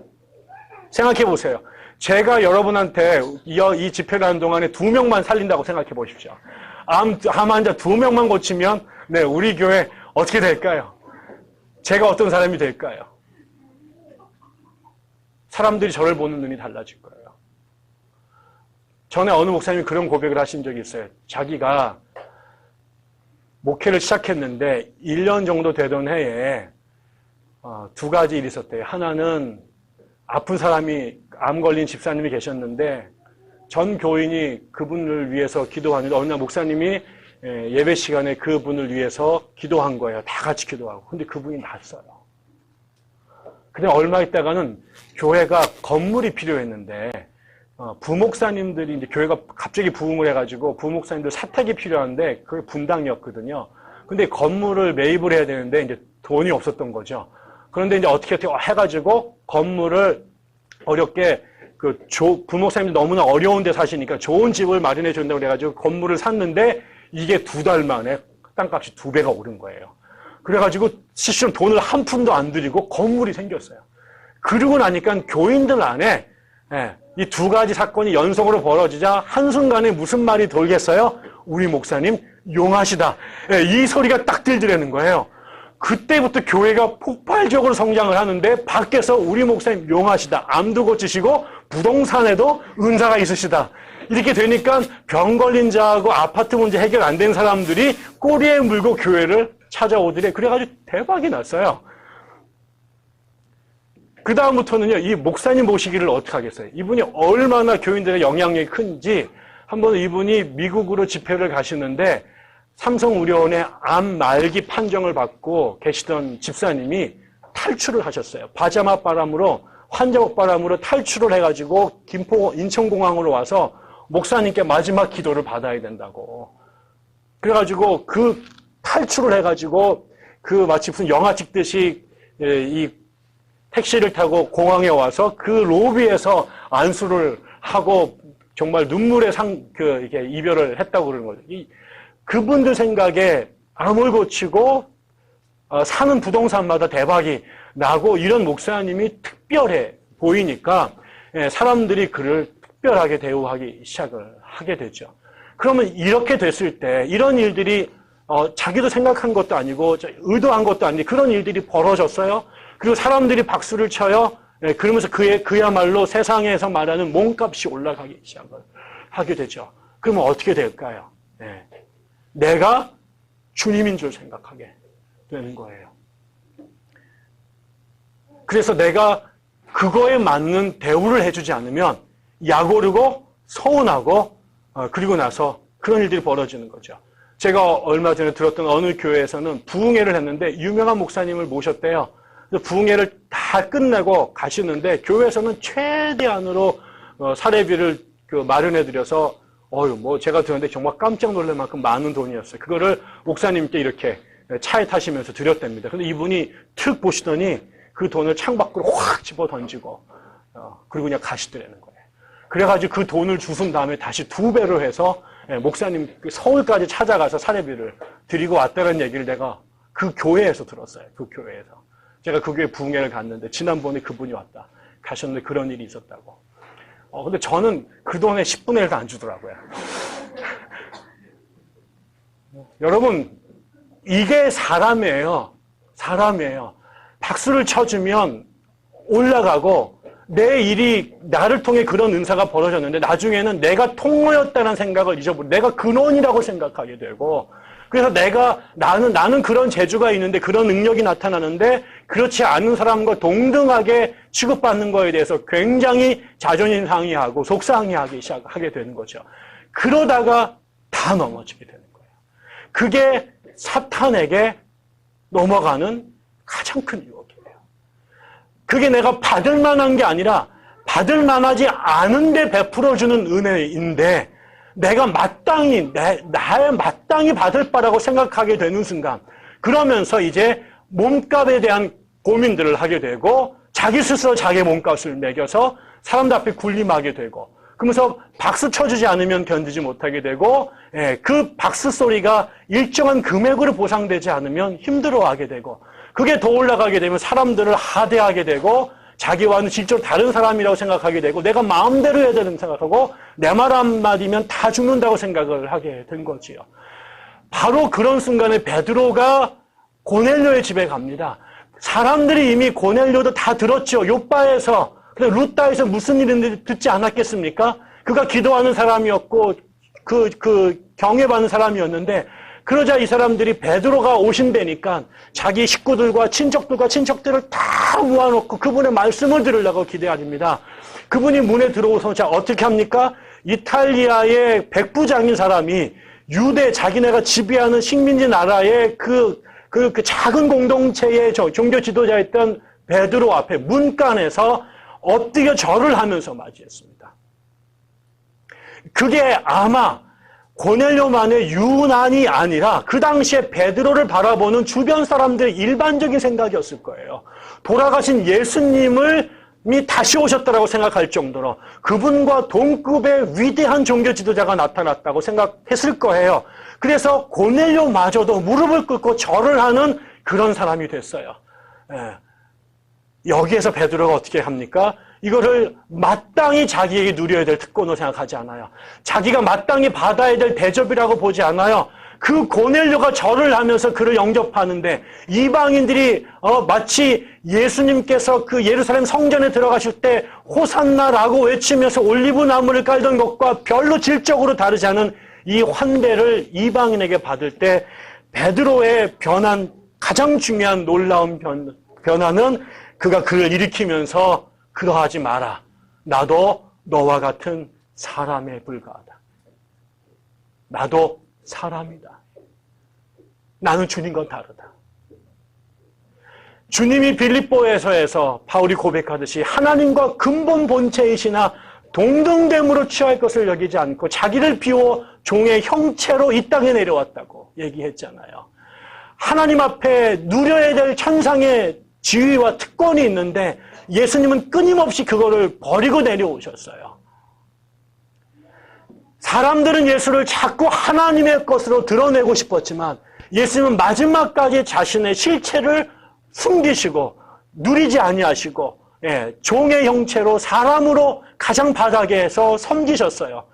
생각해 보세요. 제가 여러분한테 이 집회를 하는 동안에 2명만 살린다고 생각해 보십시오. 암 환자 2명만 고치면, 우리 교회 어떻게 될까요? 제가 어떤 사람이 될까요? 사람들이 저를 보는 눈이 달라질 거예요. 전에 어느 목사님이 그런 고백을 하신 적이 있어요. 자기가 목회를 시작했는데 1년 정도 되던 해에 2가지 일이 있었대요. 하나는 아픈 사람이 암 걸린 집사님이 계셨는데 전 교인이 그분을 위해서 기도하는데 어느 날 목사님이 예배 시간에 그분을 위해서 기도한 거예요. 다 같이 기도하고. 근데 그분이 났어요. 그냥 얼마 있다가는 교회가 건물이 필요했는데 부목사님들이 이제 교회가 갑자기 부흥을 해가지고 부목사님들 사택이 필요한데 그게 분당이었거든요. 근데 건물을 매입을 해야 되는데 이제 돈이 없었던 거죠. 그런데 이제 어떻게 해가지고 건물을 어렵게 부목사님들 너무나 어려운 데 사시니까 좋은 집을 마련해 준다고 그래가지고 건물을 샀는데 이게 2달 만에 땅값이 2배가 오른 거예요. 그래가지고 실제로 돈을 한 푼도 안 들이고 건물이 생겼어요. 그러고 나니까 교인들 안에 이 2가지 사건이 연속으로 벌어지자 한순간에 무슨 말이 돌겠어요? 우리 목사님 용하시다. 이 소리가 딱 들리는 거예요. 그때부터 교회가 폭발적으로 성장을 하는데 밖에서 우리 목사님 용하시다. 암도 고치시고 부동산에도 은사가 있으시다. 이렇게 되니까 병 걸린 자하고 아파트 문제 해결 안 된 사람들이 꼬리에 물고 교회를 찾아오더래. 그래가지고 대박이 났어요. 그 다음부터는요, 이 목사님 모시기를 어떻게 하겠어요? 이분이 얼마나 교인들의 영향력이 큰지 한번 이분이 미국으로 집회를 가시는데 삼성의료원의 암 말기 판정을 받고 계시던 집사님이 탈출을 하셨어요. 바자마 바람으로 환자복바람으로 탈출을 해가지고 김포 인천공항으로 와서 목사님께 마지막 기도를 받아야 된다고. 그래가지고 그 탈출을 해가지고 그 마치 무슨 영화 찍듯이 이 택시를 타고 공항에 와서 그 로비에서 안수를 하고 정말 눈물의 이렇게 이별을 했다고 그러는 거죠. 그분들 생각에 암을 고치고 사는 부동산마다 대박이 나고 이런 목사님이 특별해 보이니까 사람들이 그를 특별하게 대우하기 시작을 하게 되죠. 그러면 이렇게 됐을 때 이런 일들이 자기도 생각한 것도 아니고 의도한 것도 아닌데 그런 일들이 벌어졌어요. 그리고 사람들이 박수를 쳐요. 그러면서 그야말로 세상에서 말하는 몸값이 올라가기 시작을 하게 되죠. 그러면 어떻게 될까요? 내가 주님인 줄 생각하게 되는 거예요. 그래서 내가 그거에 맞는 대우를 해주지 않으면 약오르고 서운하고 그리고 나서 그런 일들이 벌어지는 거죠. 제가 얼마 전에 들었던 어느 교회에서는 부흥회를 했는데 유명한 목사님을 모셨대요. 부흥회를 다 끝내고 가시는데 교회에서는 최대한으로 사례비를 마련해드려서 제가 들었는데 정말 깜짝 놀랄 만큼 많은 돈이었어요. 그거를 목사님께 이렇게 차에 타시면서 드렸답니다. 근데 이분이 툭 보시더니 그 돈을 창밖으로 확 집어 던지고 그리고 그냥 가시더라는 거예요. 그래가지고 그 돈을 주순 다음에 다시 2배로 해서 목사님 서울까지 찾아가서 사례비를 드리고 왔다는 얘기를 내가 그 교회에서 들었어요. 그 교회에서. 제가 그 교회 부흥회를 갔는데 지난번에 그분이 왔다. 가셨는데 그런 일이 있었다고. 근데 저는 그 돈의 10분의 1도 안 주더라고요. 여러분, 이게 사람이에요. 사람이에요. 박수를 쳐주면 올라가고 내 일이 나를 통해 그런 은사가 벌어졌는데 나중에는 내가 통로였다는 생각을 잊어버리고 내가 근원이라고 생각하게 되고 그래서 나는 그런 재주가 있는데 그런 능력이 나타나는데 그렇지 않은 사람과 동등하게 취급받는 거에 대해서 굉장히 자존심 상해하고 속상해하기 시작하게 되는 거죠. 그러다가 다 넘어지게 되는 거예요. 그게 사탄에게 넘어가는 가장 큰 유혹이에요. 그게 내가 받을 만한 게 아니라 받을 만하지 않은데 베풀어주는 은혜인데 내가 마땅히 받을 바라고 생각하게 되는 순간 그러면서 이제 몸값에 대한 고민들을 하게 되고 자기 스스로 자기의 몸값을 매겨서 사람들 앞에 군림하게 되고 그러면서 박수 쳐주지 않으면 견디지 못하게 되고 그 박수 소리가 일정한 금액으로 보상되지 않으면 힘들어하게 되고 그게 더 올라가게 되면 사람들을 하대하게 되고 자기와는 실제로 다른 사람이라고 생각하게 되고 내가 마음대로 해야 되는 생각하고 내 말 한마디면 다 죽는다고 생각을 하게 된 거지요. 바로 그런 순간에 베드로가 고넬료의 집에 갑니다. 사람들이 이미 고넬료도 다 들었죠. 요바에서 루다에서 무슨 일인지 듣지 않았겠습니까? 그가 기도하는 사람이었고 그 경외받는 사람이었는데 그러자 이 사람들이 베드로가 오신다니까 자기 식구들과 친척들을 다 모아놓고 그분의 말씀을 들으려고 기대합니다. 그분이 문에 들어오서 자 어떻게 합니까? 이탈리아의 백부장인 사람이 유대 자기네가 지배하는 식민지 나라의 그 작은 공동체의 종교 지도자였던 베드로 앞에 문간에서 엎드려 절을 하면서 맞이했습니다. 그게 아마 고넬료만의 유난이 아니라 그 당시에 베드로를 바라보는 주변 사람들의 일반적인 생각이었을 거예요. 돌아가신 예수님이 다시 오셨다고 생각할 정도로 그분과 동급의 위대한 종교 지도자가 나타났다고 생각했을 거예요. 그래서 고넬료마저도 무릎을 꿇고 절을 하는 그런 사람이 됐어요. 여기에서 베드로가 어떻게 합니까? 이거를 마땅히 자기에게 누려야 될 특권으로 생각하지 않아요. 자기가 마땅히 받아야 될 대접이라고 보지 않아요. 그 고넬료가 절을 하면서 그를 영접하는데 이방인들이 마치 예수님께서 그 예루살렘 성전에 들어가실 때 호산나라고 외치면서 올리브 나무를 깔던 것과 별로 질적으로 다르지 않은 이 환대를 이방인에게 받을 때 베드로의 변한 가장 중요한 놀라운 변화는 그가 그를 일으키면서 그러하지 마라. 나도 너와 같은 사람에 불과하다. 나도 사람이다. 나는 주님과 다르다. 주님이 빌립보에서에서 바울이 고백하듯이 하나님과 근본 본체이시나 동등됨으로 취할 것을 여기지 않고 자기를 비워 종의 형체로 이 땅에 내려왔다고 얘기했잖아요. 하나님 앞에 누려야 될 천상의 지위와 특권이 있는데 예수님은 끊임없이 그거를 버리고 내려오셨어요. 사람들은 예수를 자꾸 하나님의 것으로 드러내고 싶었지만 예수님은 마지막까지 자신의 실체를 숨기시고 누리지 아니하시고 종의 형체로 사람으로 가장 바닥에서 섬기셨어요.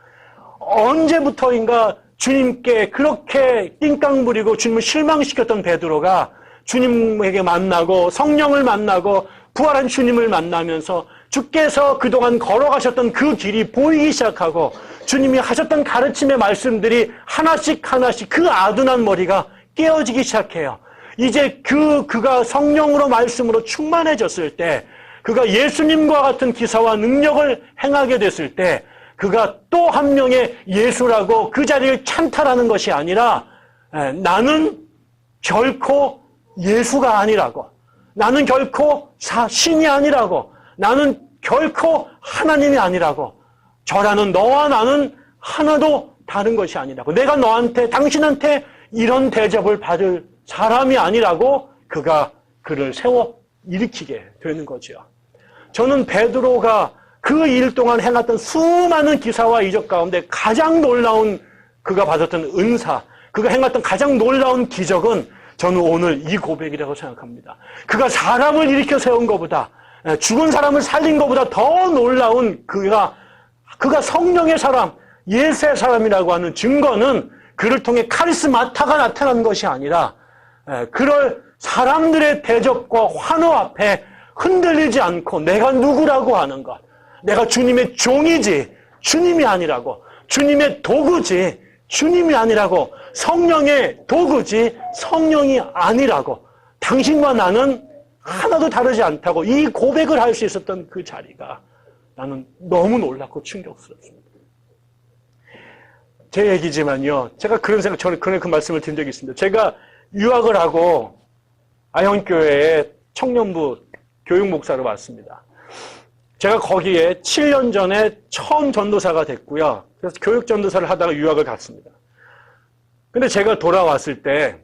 언제부터인가 주님께 그렇게 낑깡 부리고 주님을 실망시켰던 베드로가 주님에게 만나고 성령을 만나고 부활한 주님을 만나면서 주께서 그동안 걸어가셨던 그 길이 보이기 시작하고 주님이 하셨던 가르침의 말씀들이 하나씩 그 아둔한 머리가 깨어지기 시작해요. 이제 그가 성령으로 말씀으로 충만해졌을 때 그가 예수님과 같은 기사와 능력을 행하게 됐을 때 그가 또 한 명의 예수라고 그 자리를 찬탈하는 것이 아니라 나는 결코 예수가 아니라고, 나는 결코 신이 아니라고, 나는 결코 하나님이 아니라고, 저라는 너와 나는 하나도 다른 것이 아니라고, 내가 너한테 당신한테 이런 대접을 받을 사람이 아니라고 그가 그를 세워 일으키게 되는 거죠. 저는 베드로가 그 일 동안 행했던 수많은 기사와 이적 가운데 가장 놀라운 그가 받았던 은사, 그가 행했던 가장 놀라운 기적은 저는 오늘 이 고백이라고 생각합니다. 그가 사람을 일으켜 세운 것보다, 죽은 사람을 살린 것보다 더 놀라운 그가 성령의 사람, 예수의 사람이라고 하는 증거는 그를 통해 카리스마타가 나타난 것이 아니라 그럴 사람들의 대접과 환호 앞에 흔들리지 않고 내가 누구라고 하는 것, 내가 주님의 종이지 주님이 아니라고, 주님의 도구지 주님이 아니라고, 성령의 도구지 성령이 아니라고, 당신과 나는 하나도 다르지 않다고 이 고백을 할 수 있었던 그 자리가 나는 너무 놀랍고 충격스럽습니다. 제 얘기지만요, 제가 저는 그 말씀을 드린 적이 있습니다. 제가 유학을 하고 아현교회에 청년부 교육 목사로 왔습니다. 제가 거기에 7년 전에 처음 전도사가 됐고요. 그래서 교육 전도사를 하다가 유학을 갔습니다. 근데 제가 돌아왔을 때,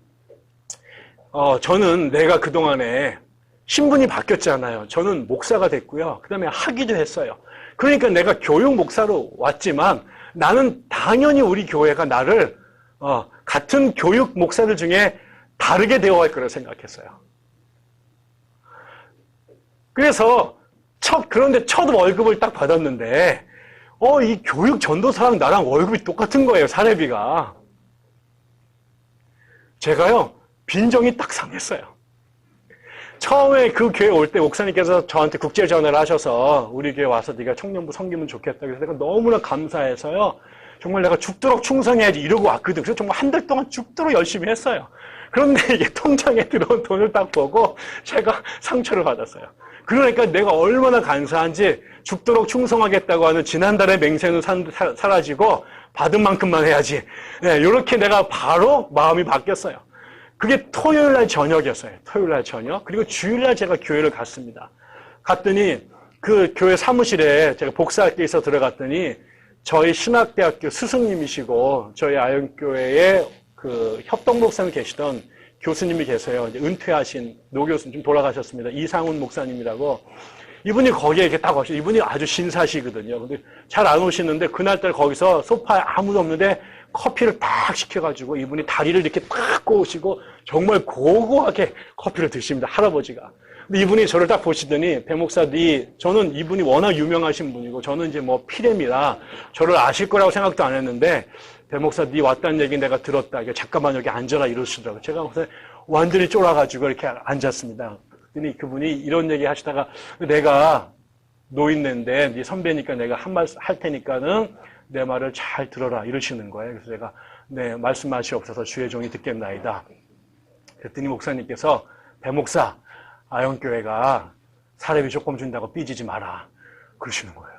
저는 내가 그동안에 신분이 바뀌었잖아요. 저는 목사가 됐고요. 그 다음에 학위도 했어요. 그러니까 내가 교육 목사로 왔지만 나는 당연히 우리 교회가 나를, 같은 교육 목사들 중에 다르게 대우할 거라고 생각했어요. 그래서 그런데 첫 월급을 딱 받았는데, 이 교육 전도사랑 나랑 월급이 똑같은 거예요, 사례비가. 제가요, 빈정이 딱 상했어요. 처음에 그 교회 올 때 목사님께서 저한테 국제 전화를 하셔서 우리 교회 와서 네가 청년부 섬기면 좋겠다. 그래서 내가 너무나 감사해서요, 정말 내가 죽도록 충성해야지 이러고 왔거든. 그래서 정말 한 달 동안 죽도록 열심히 했어요. 그런데 이게 통장에 들어온 돈을 딱 보고 제가 상처를 받았어요. 그러니까 내가 얼마나 감사한지 죽도록 충성하겠다고 하는 지난달의 맹세는 사라지고 받은 만큼만 해야지. 이렇게 내가 바로 마음이 바뀌었어요. 그게 토요일날 저녁이었어요. 토요일날 저녁. 그리고 주일날 제가 교회를 갔습니다. 갔더니 그 교회 사무실에 제가 복사학교에 있어 들어갔더니 저희 신학대학교 스승님이시고 저희 아현교회에 그 협동 목사님 계시던 교수님이 계세요. 이제 은퇴하신 노 교수님, 좀 돌아가셨습니다. 이상훈 목사님이라고. 이분이 거기에 이렇게 딱 오시고, 이분이 아주 신사시거든요. 근데 잘 안 오시는데 그날따라 거기서 소파에 아무도 없는데 커피를 딱 시켜가지고 이분이 다리를 이렇게 딱 꼬으시고 정말 고고하게 커피를 드십니다. 할아버지가. 근데 이분이 저를 딱 보시더니, 배 목사, 저는 이분이 워낙 유명하신 분이고 저는 이제 뭐 피렘이라 저를 아실 거라고 생각도 안 했는데, 배 목사, 네 왔다는 얘기 내가 들었다. 잠깐만 여기 앉아라 이러시더라고요. 제가 완전히 쫄아가지고 이렇게 앉았습니다. 그랬더니 그분이 이런 얘기 하시다가, 내가 노인네인데 네 선배니까 내가 한 말 할 테니까는 내 말을 잘 들어라 이러시는 거예요. 그래서 제가 네, 말씀하시옵소서 주의 종이 듣겠나이다. 그랬더니 목사님께서, 배 목사, 아현교회가 사례비 조금 준다고 삐지지 마라 그러시는 거예요.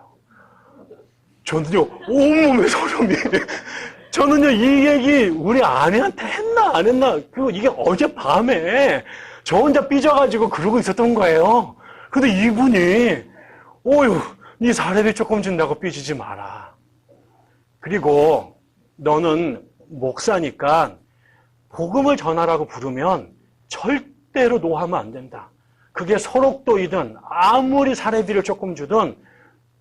저는요, 온몸에 소름이. 저는요, 이 얘기 우리 아내한테 했나 안 했나, 이게 어젯밤에 저 혼자 삐져가지고 그러고 있었던 거예요. 근데 이분이 어휴, 네 사례비 조금 준다고 삐지지 마라. 그리고 너는 목사니까 복음을 전하라고 부르면 절대로 노하면 안 된다. 그게 소록도이든 아무리 사례비를 조금 주든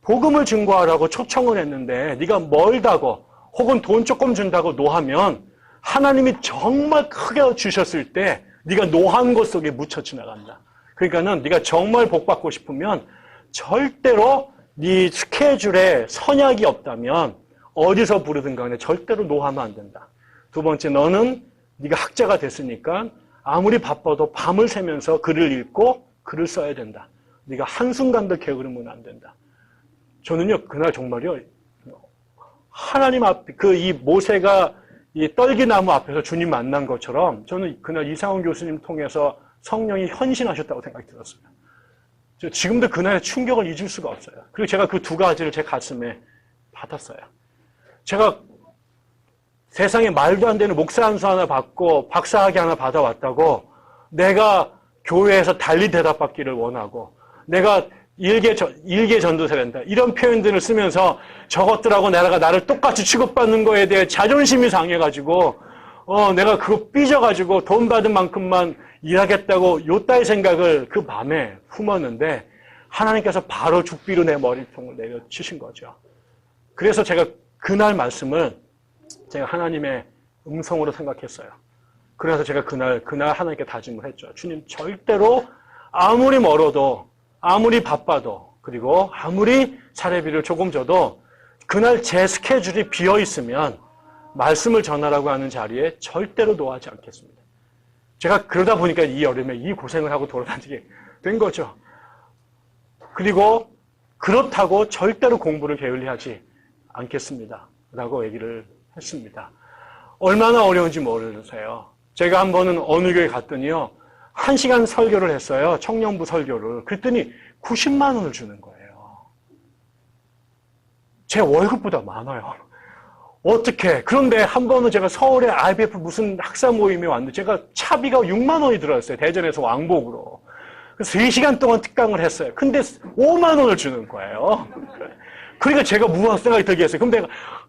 복음을 증거하라고 초청을 했는데 네가 멀다고 혹은 돈 조금 준다고 노하면 하나님이 정말 크게 주셨을 때 네가 노한 것 속에 묻혀 지나간다. 그러니까는 네가 정말 복 받고 싶으면 절대로 네 스케줄에 선약이 없다면 어디서 부르든 간에 절대로 노하면 안 된다. 두 번째, 너는 네가 학자가 됐으니까 아무리 바빠도 밤을 새면서 글을 읽고 글을 써야 된다. 네가 한순간도 게으르면 안 된다. 저는요, 그날 정말요, 하나님 앞에, 이 모세가 이 떨기나무 앞에서 주님 만난 것처럼 저는 그날 이상훈 교수님 통해서 성령이 헌신하셨다고 생각이 들었어요. 저 지금도 그날의 충격을 잊을 수가 없어요. 그리고 제가 그 두 가지를 제 가슴에 받았어요. 제가 세상에 말도 안 되는 목사 안수 하나 받고 박사학위 하나 받아왔다고 내가 교회에서 달리 대답받기를 원하고 내가 일개 전도사를 한다. 이런 표현들을 쓰면서 저것들하고 내가 나를 똑같이 취급받는 거에 대해 자존심이 상해가지고 내가 그거 삐져가지고 돈 받은 만큼만 일하겠다고 요따위 생각을 그 밤에 품었는데 하나님께서 바로 죽비로 내 머리통을 내려치신 거죠. 그래서 제가 그날 말씀을 제가 하나님의 음성으로 생각했어요. 그래서 제가 그날 하나님께 다짐을 했죠. 주님, 절대로 아무리 멀어도 아무리 바빠도 그리고 아무리 사례비를 조금 줘도 그날 제 스케줄이 비어 있으면 말씀을 전하라고 하는 자리에 절대로 노하지 않겠습니다. 제가 그러다 보니까 이 여름에 이 고생을 하고 돌아다니게 된 거죠. 그리고 그렇다고 절대로 공부를 게을리하지 않겠습니다. 라고 얘기를 했습니다. 얼마나 어려운지 모르세요. 제가 한 번은 어느 교회 갔더니요. 1시간 설교를 했어요. 청년부 설교를. 그랬더니 90만 원을 주는 거예요. 제 월급보다 많아요. 어떻게? 그런데 한 번은 제가 서울에 IBF 무슨 학사 모임에 왔는데 제가 차비가 6만 원이 들어왔어요. 대전에서 왕복으로. 그래서 3시간 동안 특강을 했어요. 근데 5만 원을 주는 거예요. 그러니까 제가 무한 생각이 들게 했어요. 그럼 내가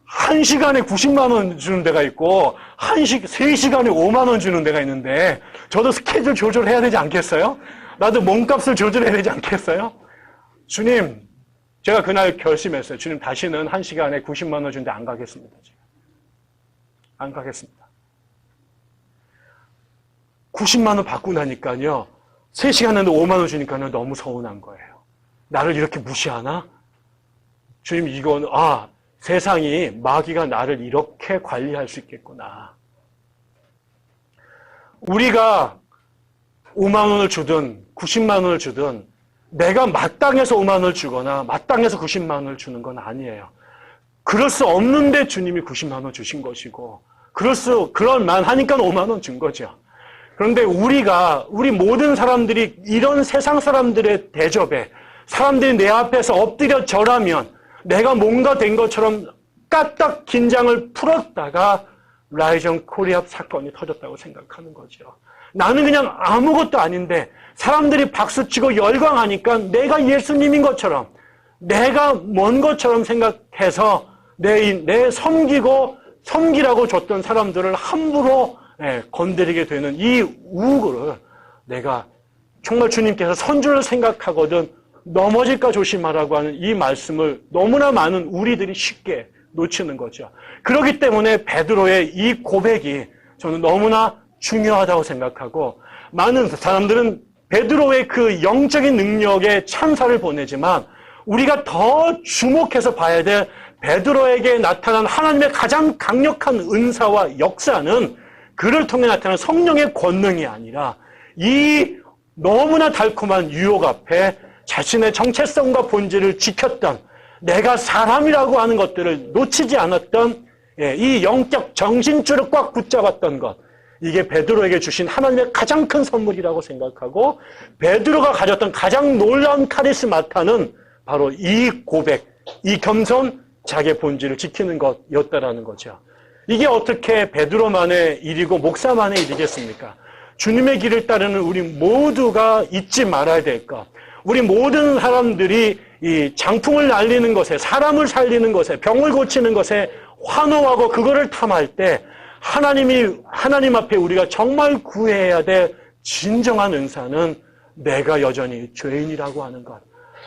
1시간에 90만 원 주는 데가 있고 3시간에 5만 원 주는 데가 있는데 저도 스케줄 조절해야 되지 않겠어요? 나도 몸값을 조절해야 되지 않겠어요? 주님, 제가 그날 결심했어요. 주님, 다시는 1시간에 90만 원 주는데 안 가겠습니다. 제가. 안 가겠습니다. 90만 원 받고 나니까요. 3시간인데 5만 원 주니까는 너무 서운한 거예요. 나를 이렇게 무시하나? 주님, 이건 세상이 마귀가 나를 이렇게 관리할 수 있겠구나. 우리가 5만 원을 주든 90만 원을 주든 내가 마땅해서 5만 원을 주거나 마땅해서 90만 원을 주는 건 아니에요. 그럴 수 없는데 주님이 90만 원 주신 것이고 그럴 만하니까 5만 원 준 거죠. 그런데 우리 모든 사람들이 이런 세상 사람들의 대접에 사람들이 내 앞에서 엎드려 절하면 내가 뭔가 된 것처럼 까딱 긴장을 풀었다가 라이전 코리아 사건이 터졌다고 생각하는 거죠. 나는 그냥 아무것도 아닌데 사람들이 박수치고 열광하니까 내가 예수님인 것처럼 내가 뭔 것처럼 생각해서 내 섬기라고 줬던 사람들을 함부로 건드리게 되는 이 우울을 내가 정말 주님께서 선주를 생각하거든 넘어질까 조심하라고 하는 이 말씀을 너무나 많은 우리들이 쉽게 놓치는 거죠. 그렇기 때문에 베드로의 이 고백이 저는 너무나 중요하다고 생각하고 많은 사람들은 베드로의 그 영적인 능력에 찬사를 보내지만 우리가 더 주목해서 봐야 될 베드로에게 나타난 하나님의 가장 강력한 은사와 역사는 그를 통해 나타난 성령의 권능이 아니라 이 너무나 달콤한 유혹 앞에 자신의 정체성과 본질을 지켰던 내가 사람이라고 하는 것들을 놓치지 않았던 이 영적 정신줄을 꽉 붙잡았던 것 이게 베드로에게 주신 하나님의 가장 큰 선물이라고 생각하고 베드로가 가졌던 가장 놀라운 카리스마타는 바로 이 고백, 이 겸손, 자기의 본질을 지키는 것이었다라는 거죠. 이게 어떻게 베드로만의 일이고 목사만의 일이겠습니까? 주님의 길을 따르는 우리 모두가 잊지 말아야 될 것. 우리 모든 사람들이 이 장풍을 날리는 것에, 사람을 살리는 것에, 병을 고치는 것에 환호하고 그거를 탐할 때 하나님 앞에 우리가 정말 구해야 될 진정한 은사는 내가 여전히 죄인이라고 하는 것.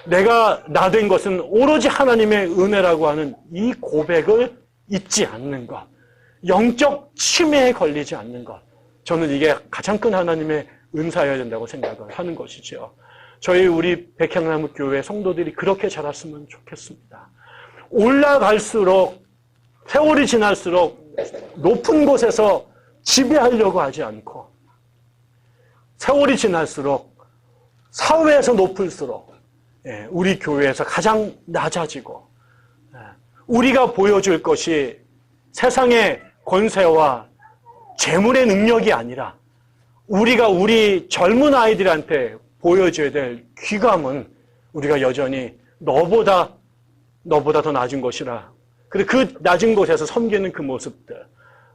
내가 나 된 것은 오로지 하나님의 은혜라고 하는 이 고백을 잊지 않는 것. 영적 치매에 걸리지 않는 것. 저는 이게 가장 큰 하나님의 은사여야 된다고 생각을 하는 것이죠. 우리 백향나무 교회 성도들이 그렇게 자랐으면 좋겠습니다. 올라갈수록, 세월이 지날수록 높은 곳에서 지배하려고 하지 않고, 세월이 지날수록 사회에서 높을수록 우리 교회에서 가장 낮아지고, 우리가 보여줄 것이 세상의 권세와 재물의 능력이 아니라 우리가 우리 젊은 아이들한테 보여줘야 될 귀감은 우리가 여전히 너보다 더 낮은 것이라. 그리고 그 낮은 곳에서 섬기는 그 모습들.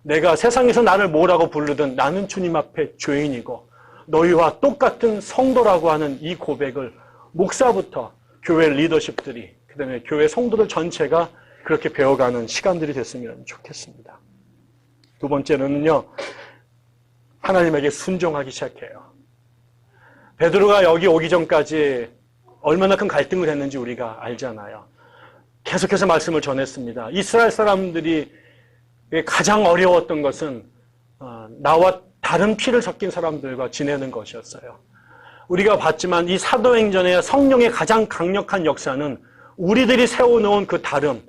내가 세상에서 나를 뭐라고 부르든 나는 주님 앞에 죄인이고 너희와 똑같은 성도라고 하는 이 고백을 목사부터 교회 리더십들이, 그다음에 교회 성도들 전체가 그렇게 배워가는 시간들이 됐으면 좋겠습니다. 두 번째는요, 하나님에게 순종하기 시작해요. 베드로가 여기 오기 전까지 얼마나 큰 갈등을 했는지 우리가 알잖아요. 계속해서 말씀을 전했습니다. 이스라엘 사람들이 가장 어려웠던 것은 나와 다른 피를 섞인 사람들과 지내는 것이었어요. 우리가 봤지만 이 사도행전의 성령의 가장 강력한 역사는 우리들이 세워놓은 그 다름,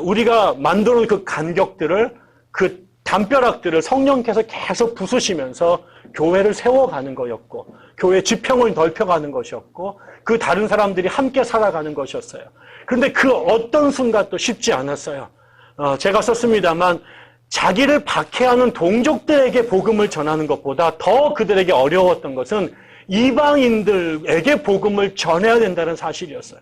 우리가 만들어놓은 그 간격들을, 그 담벼락들을 성령께서 계속 부수시면서 교회를 세워가는 거였고, 교회 지평을 넓혀가는 것이었고, 그 다른 사람들이 함께 살아가는 것이었어요. 그런데 그 어떤 순간도 쉽지 않았어요. 제가 썼습니다만 자기를 박해하는 동족들에게 복음을 전하는 것보다 더 그들에게 어려웠던 것은 이방인들에게 복음을 전해야 된다는 사실이었어요.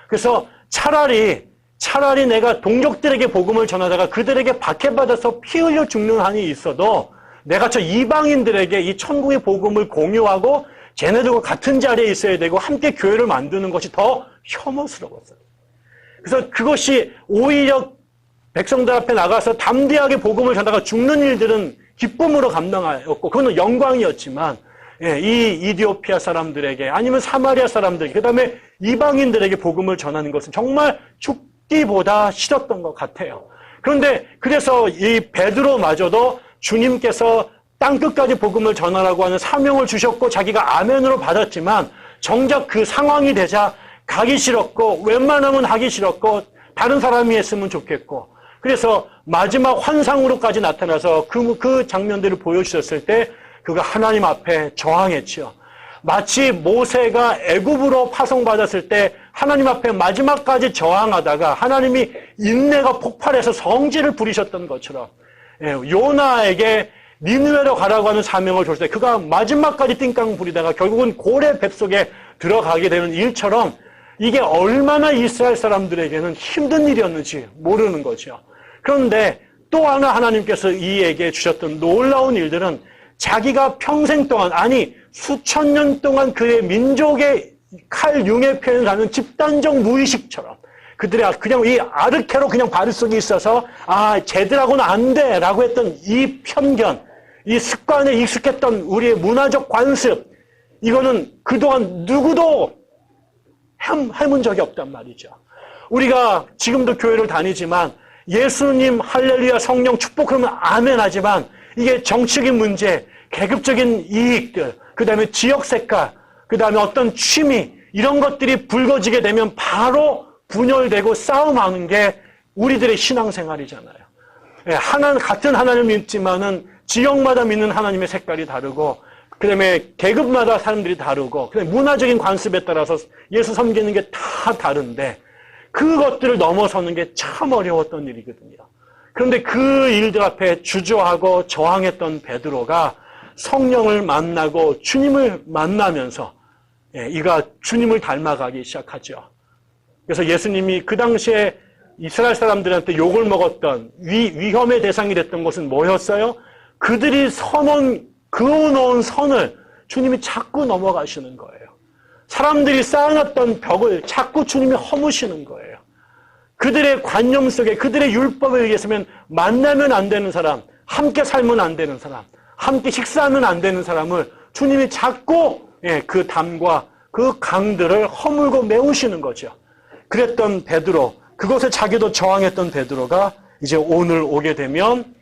그래서 차라리 내가 동족들에게 복음을 전하다가 그들에게 박해받아서 피 흘려 죽는 한이 있어도 내가 저 이방인들에게 이 천국의 복음을 공유하고 쟤네들과 같은 자리에 있어야 되고 함께 교회를 만드는 것이 더 혐오스러웠어요. 그래서 그것이 오히려 백성들 앞에 나가서 담대하게 복음을 전하다가 죽는 일들은 기쁨으로 감당하였고 그건 영광이었지만, 이 이디오피아 사람들에게 아니면 사마리아 사람들에게 그다음에 이방인들에게 복음을 전하는 것은 정말 죽기보다 싫었던 것 같아요. 그런데 그래서 이 베드로마저도 주님께서 땅끝까지 복음을 전하라고 하는 사명을 주셨고 자기가 아멘으로 받았지만 정작 그 상황이 되자 가기 싫었고 웬만하면 하기 싫었고 다른 사람이 했으면 좋겠고, 그래서 마지막 환상으로까지 나타나서 그 장면들을 보여주셨을 때 그가 하나님 앞에 저항했지요. 마치 모세가 애굽으로 파송받았을 때 하나님 앞에 마지막까지 저항하다가 하나님이 인내가 폭발해서 성질을 부리셨던 것처럼, 요나에게 니느웨로 가라고 하는 사명을 줬을 때 그가 마지막까지 띵깡 부리다가 결국은 고래 뱃속에 들어가게 되는 일처럼 이게 얼마나 이스라엘 사람들에게는 힘든 일이었는지 모르는 거죠. 그런데 또 하나 하나님께서 이에게 주셨던 놀라운 일들은 자기가 평생 동안, 아니 수천 년 동안 그의 민족의 칼융의 표현을 하는 집단적 무의식처럼 그들이 그냥 이 아르케로 그냥 바를 속에 있어서 쟤들하고는 안 돼라고 했던 이 편견, 이 습관에 익숙했던 우리의 문화적 관습, 이거는 그동안 누구도 해본 적이 없단 말이죠. 우리가 지금도 교회를 다니지만 예수님 할렐루야 성령 축복 그러면 아멘 하지만 이게 정치적인 문제, 계급적인 이익들, 그 다음에 지역 색깔, 그 다음에 어떤 취미 이런 것들이 불거지게 되면 바로 분열되고 싸움하는 게 우리들의 신앙생활이잖아요. 같은 하나님을 믿지만은 지역마다 믿는 하나님의 색깔이 다르고, 그 다음에 계급마다 사람들이 다르고, 그 다음에 문화적인 관습에 따라서 예수 섬기는 게 다 다른데 그것들을 넘어서는 게 참 어려웠던 일이거든요. 그런데 그 일들 앞에 주저하고 저항했던 베드로가 성령을 만나고 주님을 만나면서 이가 주님을 닮아가기 시작하죠. 그래서 예수님이 그 당시에 이스라엘 사람들한테 욕을 먹었던 위험의 대상이 됐던 것은 뭐였어요? 그들이 서놓은 그어놓은 선을 주님이 자꾸 넘어가시는 거예요. 사람들이 쌓아놨던 벽을 자꾸 주님이 허무시는 거예요. 그들의 관념 속에 그들의 율법에 의해서면 만나면 안 되는 사람, 함께 살면 안 되는 사람, 함께 식사하면 안 되는 사람을 주님이 자꾸 그 담과 그 강들을 허물고 메우시는 거죠. 그랬던 베드로, 그것에 자기도 저항했던 베드로가 이제 오늘 오게 되면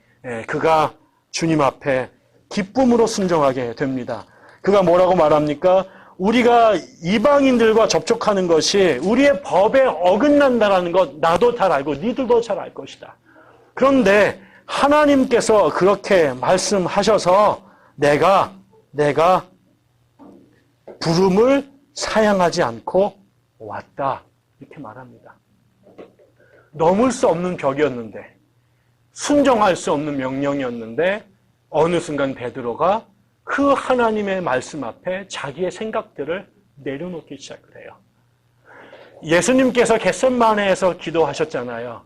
그가 주님 앞에 기쁨으로 순종하게 됩니다. 그가 뭐라고 말합니까? 우리가 이방인들과 접촉하는 것이 우리의 법에 어긋난다라는 것 나도 잘 알고 니들도 잘 알 것이다. 그런데 하나님께서 그렇게 말씀하셔서 내가 부름을 사양하지 않고 왔다. 이렇게 말합니다. 넘을 수 없는 벽이었는데, 순종할 수 없는 명령이었는데 어느 순간 베드로가 그 하나님의 말씀 앞에 자기의 생각들을 내려놓기 시작을 해요. 예수님께서 겟세마네에서 기도하셨잖아요.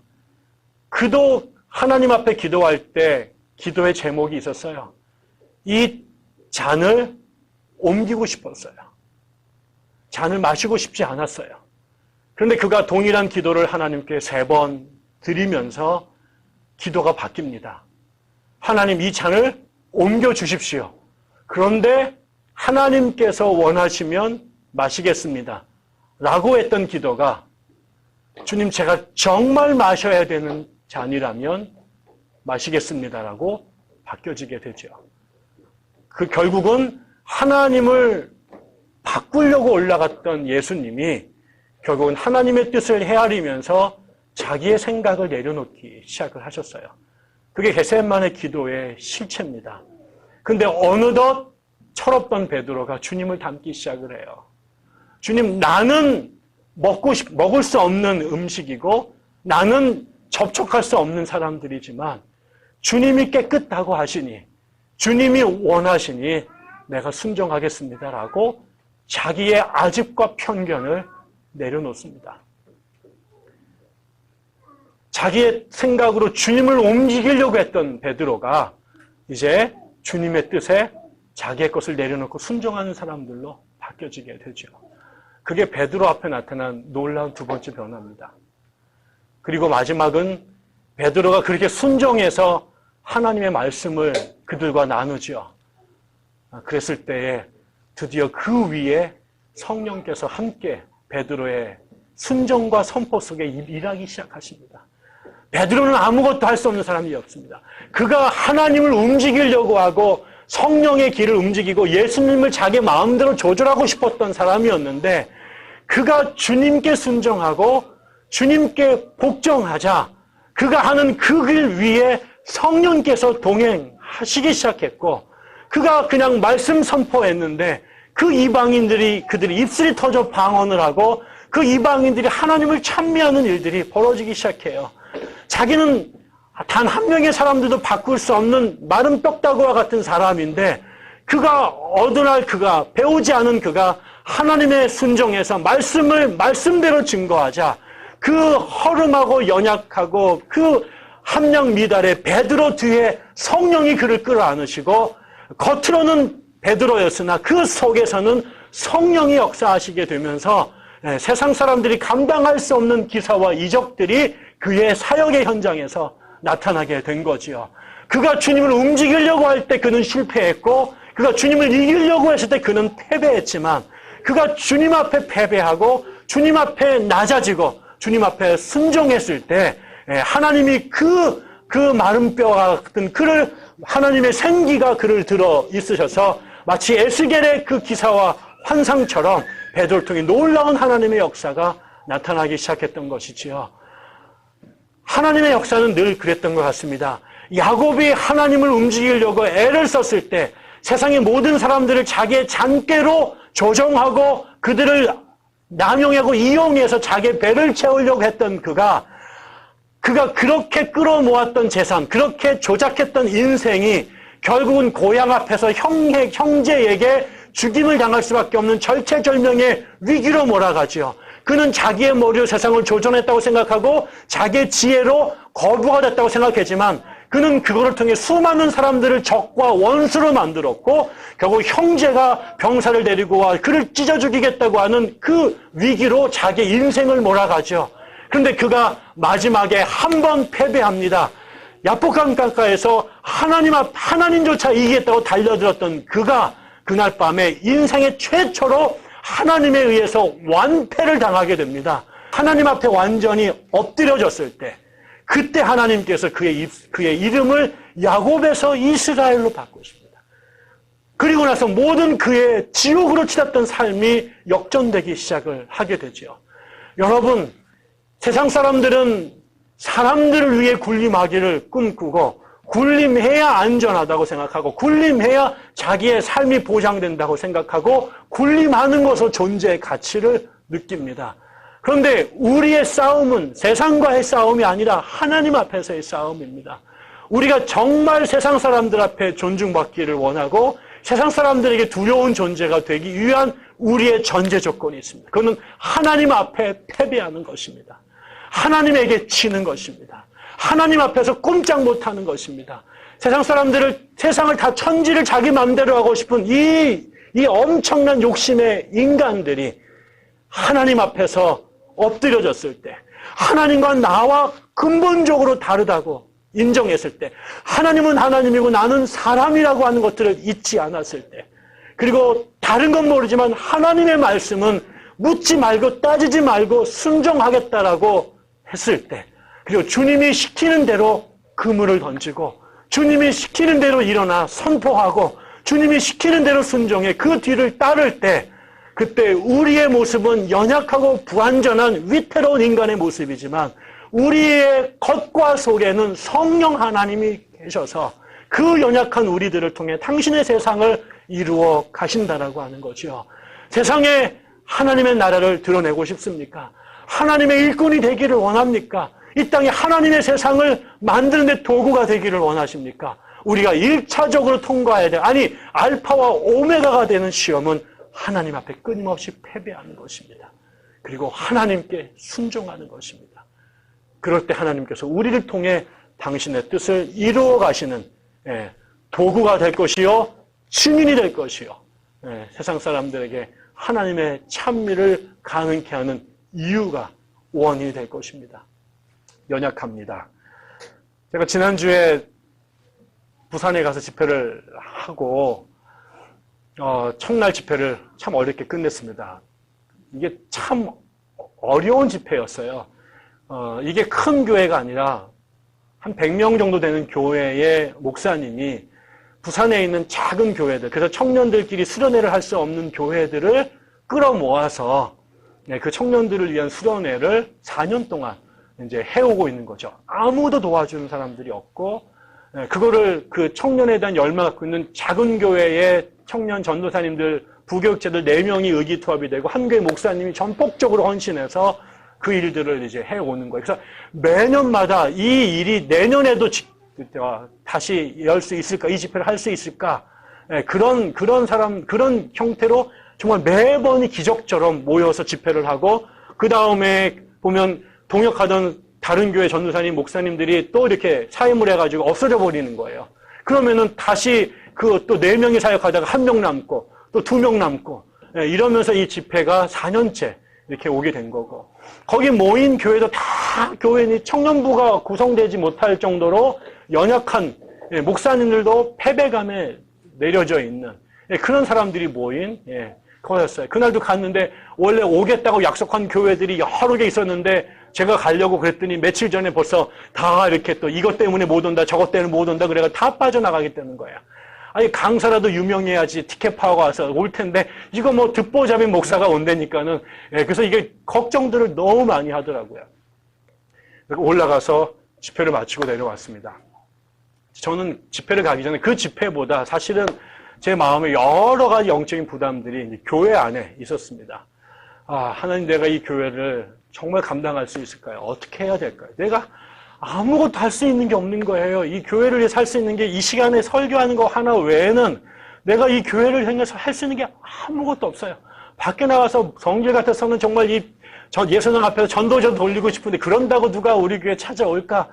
그도 하나님 앞에 기도할 때 기도의 제목이 있었어요. 이 잔을 옮기고 싶었어요. 잔을 마시고 싶지 않았어요. 그런데 그가 동일한 기도를 하나님께 3번 드리면서 기도가 바뀝니다. 하나님, 이 잔을 옮겨 주십시오. 그런데 하나님께서 원하시면 마시겠습니다. 라고 했던 기도가 주님, 제가 정말 마셔야 되는 잔이라면 마시겠습니다라고 바뀌어지게 되죠. 그 결국은 하나님을 바꾸려고 올라갔던 예수님이 결국은 하나님의 뜻을 헤아리면서 자기의 생각을 내려놓기 시작을 하셨어요. 그게 겟세마네 기도의 실체입니다. 근데 어느덧 철없던 베드로가 주님을 닮기 시작을 해요. 주님, 나는 먹을 수 없는 음식이고 나는 접촉할 수 없는 사람들이지만 주님이 깨끗하고 하시니, 주님이 원하시니 내가 순종하겠습니다라고 자기의 아집과 편견을 내려놓습니다. 자기의 생각으로 주님을 움직이려고 했던 베드로가 이제 주님의 뜻에 자기의 것을 내려놓고 순종하는 사람들로 바뀌어지게 되죠. 그게 베드로 앞에 나타난 놀라운 2번째 변화입니다. 그리고 마지막은 베드로가 그렇게 순종해서 하나님의 말씀을 그들과 나누죠. 그랬을 때에 드디어 그 위에 성령께서 함께 베드로의 순종과 선포 속에 일하기 시작하십니다. 베드로는 아무것도 할 수 없는 사람이 없습니다. 그가 하나님을 움직이려고 하고 성령의 길을 움직이고 예수님을 자기 마음대로 조절하고 싶었던 사람이었는데 그가 주님께 순종하고 주님께 복종하자 그가 하는 그 길 위에 성령께서 동행하시기 시작했고 그가 그냥 말씀 선포했는데 그 이방인들이 그들이 입술이 터져 방언을 하고 그 이방인들이 하나님을 찬미하는 일들이 벌어지기 시작해요. 자기는 단 한 명의 사람들도 바꿀 수 없는 마른 뼈다구와 같은 사람인데 그가 어느 날 그가 배우지 않은 그가 하나님의 순종에서 말씀을 말씀대로 증거하자 그 허름하고 연약하고 그 함량 미달의 베드로 뒤에 성령이 그를 끌어안으시고 겉으로는 베드로였으나 그 속에서는 성령이 역사하시게 되면서 세상 사람들이 감당할 수 없는 기사와 이적들이 그의 사역의 현장에서 나타나게 된 거지요. 그가 주님을 움직이려고 할 때 그는 실패했고 그가 주님을 이기려고 했을 때 그는 패배했지만 그가 주님 앞에 패배하고 주님 앞에 낮아지고 주님 앞에 순종했을 때 하나님이 그 마른 뼈와 같은 그를 하나님의 생기가 그를 들어 있으셔서 마치 에스겔의 그 기사와 환상처럼 베드로를 통해 놀라운 하나님의 역사가 나타나기 시작했던 것이지요. 하나님의 역사는 늘 그랬던 것 같습니다. 야곱이 하나님을 움직이려고 애를 썼을 때 세상의 모든 사람들을 자기의 잔꾀로 조정하고 그들을 남용하고 이용해서 자기의 배를 채우려고 했던 그가 그렇게 끌어모았던 재산, 그렇게 조작했던 인생이 결국은 고향 앞에서 형제에게 죽임을 당할 수밖에 없는 절체절명의 위기로 몰아가지요. 그는 자기의 머리로 세상을 조종했다고 생각하고 자기의 지혜로 거부가 됐다고 생각했지만 그는 그거를 통해 수많은 사람들을 적과 원수로 만들었고 결국 형제가 병사를 데리고 와 그를 찢어 죽이겠다고 하는 그 위기로 자기 인생을 몰아가죠. 그런데 그가 마지막에 한 번 패배합니다. 야복강 강가에서 하나님조차 이기겠다고 달려들었던 그가 그날 밤에 인생의 최초로 하나님에 의해서 완패를 당하게 됩니다. 하나님 앞에 완전히 엎드려졌을 때 그때 하나님께서 그의 이름을 야곱에서 이스라엘로 바꾸십니다. 그리고 나서 모든 그의 지옥으로 치닫던 삶이 역전되기 시작을 하게 되죠. 여러분, 세상 사람들은 사람들을 위해 군림하기를 꿈꾸고 군림해야 안전하다고 생각하고 군림해야 자기의 삶이 보장된다고 생각하고 군림하는 것으로 존재의 가치를 느낍니다. 그런데 우리의 싸움은 세상과의 싸움이 아니라 하나님 앞에서의 싸움입니다. 우리가 정말 세상 사람들 앞에 존중받기를 원하고 세상 사람들에게 두려운 존재가 되기 위한 우리의 전제 조건이 있습니다. 그것은 하나님 앞에 패배하는 것입니다. 하나님에게 치는 것입니다. 하나님 앞에서 꼼짝 못하는 것입니다. 세상을 다 천지를 자기 마음대로 하고 싶은 이 엄청난 욕심의 인간들이 하나님 앞에서 엎드려졌을 때, 하나님과 나와 근본적으로 다르다고 인정했을 때, 하나님은 하나님이고 나는 사람이라고 하는 것들을 잊지 않았을 때, 그리고 다른 건 모르지만 하나님의 말씀은 묻지 말고 따지지 말고 순종하겠다라고 했을 때, 그리고 주님이 시키는 대로 그물을 던지고 주님이 시키는 대로 일어나 선포하고 주님이 시키는 대로 순종해 그 뒤를 따를 때, 그때 우리의 모습은 연약하고 불완전한 위태로운 인간의 모습이지만 우리의 겉과 속에는 성령 하나님이 계셔서 그 연약한 우리들을 통해 당신의 세상을 이루어 가신다라고 하는 거죠. 세상에 하나님의 나라를 드러내고 싶습니까? 하나님의 일꾼이 되기를 원합니까? 이 땅에 하나님의 세상을 만드는 데 도구가 되기를 원하십니까? 우리가 1차적으로 통과해야 돼. 아니, 알파와 오메가가 되는 시험은 하나님 앞에 끊임없이 패배하는 것입니다. 그리고 하나님께 순종하는 것입니다. 그럴 때 하나님께서 우리를 통해 당신의 뜻을 이루어 가시는 도구가 될 것이요, 증인이 될 것이요, 세상 사람들에게 하나님의 찬미를 가능케 하는 이유가 원인이 될 것입니다. 연약합니다. 제가 지난주에 부산에 가서 집회를 하고 첫날 집회를 참 어렵게 끝냈습니다. 이게 참 어려운 집회였어요. 이게 큰 교회가 아니라 한 100명 정도 되는 교회의 목사님이 부산에 있는 작은 교회들, 그래서 청년들끼리 수련회를 할 수 없는 교회들을 끌어모아서 그 청년들을 위한 수련회를 4년 동안 이제 해오고 있는 거죠. 아무도 도와주는 사람들이 없고, 그거를 그 청년에 대한 열망을 갖고 있는 작은 교회의 청년 전도사님들, 부교육자들 4명이 의기투합이 되고 한 교회 목사님이 전폭적으로 헌신해서 그 일들을 이제 해오는 거예요. 그래서 매년마다 이 일이 내년에도 다시 열 수 있을까? 이 집회를 할 수 있을까? 그런 형태로 정말 매번이 기적처럼 모여서 집회를 하고, 그 다음에 보면 동역하던 다른 교회 전도사님, 목사님들이 또 이렇게 사임을 해가지고 없어져 버리는 거예요. 그러면은 다시 또 4명이 사역하다가 1명 남고, 또 2명 남고, 이러면서 이 집회가 4년째 이렇게 오게 된 거고, 거기 모인 교회도 다 교회니 청년부가 구성되지 못할 정도로 연약한 목사님들도 패배감에 내려져 있는 그런 사람들이 모인 거였어요. 그날도 갔는데 원래 오겠다고 약속한 교회들이 여러 개 있었는데 제가 가려고 그랬더니 며칠 전에 벌써 다 이렇게 또 이것 때문에 못 온다, 저것 때문에 못 온다 그래가 다 빠져나가겠다는 거예요. 아니, 강사라도 유명해야지 티켓 파고 와서 올 텐데 이거 뭐 듣보잡인 목사가 온다니까는, 그래서 이게 걱정들을 너무 많이 하더라고요. 올라가서 집회를 마치고 내려왔습니다. 저는 집회를 가기 전에 그 집회보다 사실은 제 마음에 여러 가지 영적인 부담들이 교회 안에 있었습니다. 하나님, 내가 이 교회를 정말 감당할 수 있을까요? 어떻게 해야 될까요? 내가 아무것도 할 수 있는 게 없는 거예요. 이 교회를 위해서 할 수 있는 게 이 시간에 설교하는 거 하나 외에는 내가 이 교회를 향해서 할 수 있는 게 아무것도 없어요. 밖에 나가서 성질 같아서는 정말 예수님 앞에서 전도전 돌리고 싶은데 그런다고 누가 우리 교회 찾아올까?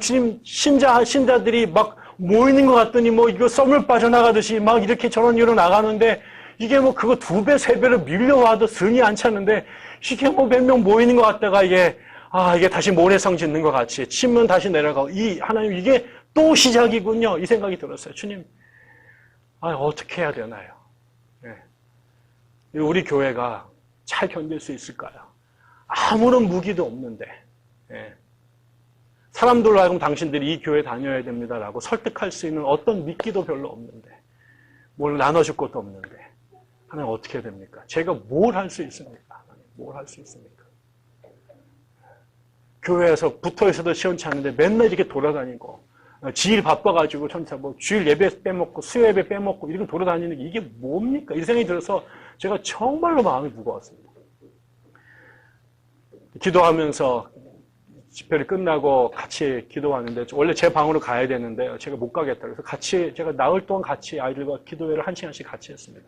주님, 신자들이 막 모이는 것 같더니 뭐 이거 썸을 빠져나가듯이 막 이렇게 저런 일로 나가는데 이게 뭐 그거 2배, 3배로 밀려와도 승이 안 차는데 이게 뭐 몇 명 모이는 것 같다가 이게 다시 모래성 짓는 것 같이 치면 다시 내려가고 하나님 이게 또 시작이군요. 이 생각이 들었어요. 주님, 어떻게 해야 되나요? 네. 우리 교회가 잘 견딜 수 있을까요? 아무런 무기도 없는데 사람들로 하여금 당신들이 이 교회 다녀야 됩니다라고 설득할 수 있는 어떤 미끼도 별로 없는데 뭘 나눠줄 것도 없는데 하나님 어떻게 해야 됩니까? 제가 뭘 할 수 있습니까? 하나님 뭘 할 수 있습니까? 교회에서 붙어있어도 시원치 않은데 맨날 이렇게 돌아다니고 지일 바빠가지고 전체 뭐 주일 예배 빼먹고 수요 예배 빼먹고 이렇게 돌아다니는 게 이게 뭡니까? 이 생각이 들어서 제가 정말로 마음이 무거웠습니다. 기도하면서 집회를 끝나고 같이 기도하는데 원래 제 방으로 가야 되는데 제가 못 가겠다 그래서 제가 나흘 동안 같이 아이들과 기도회를 1시간씩 같이 했습니다.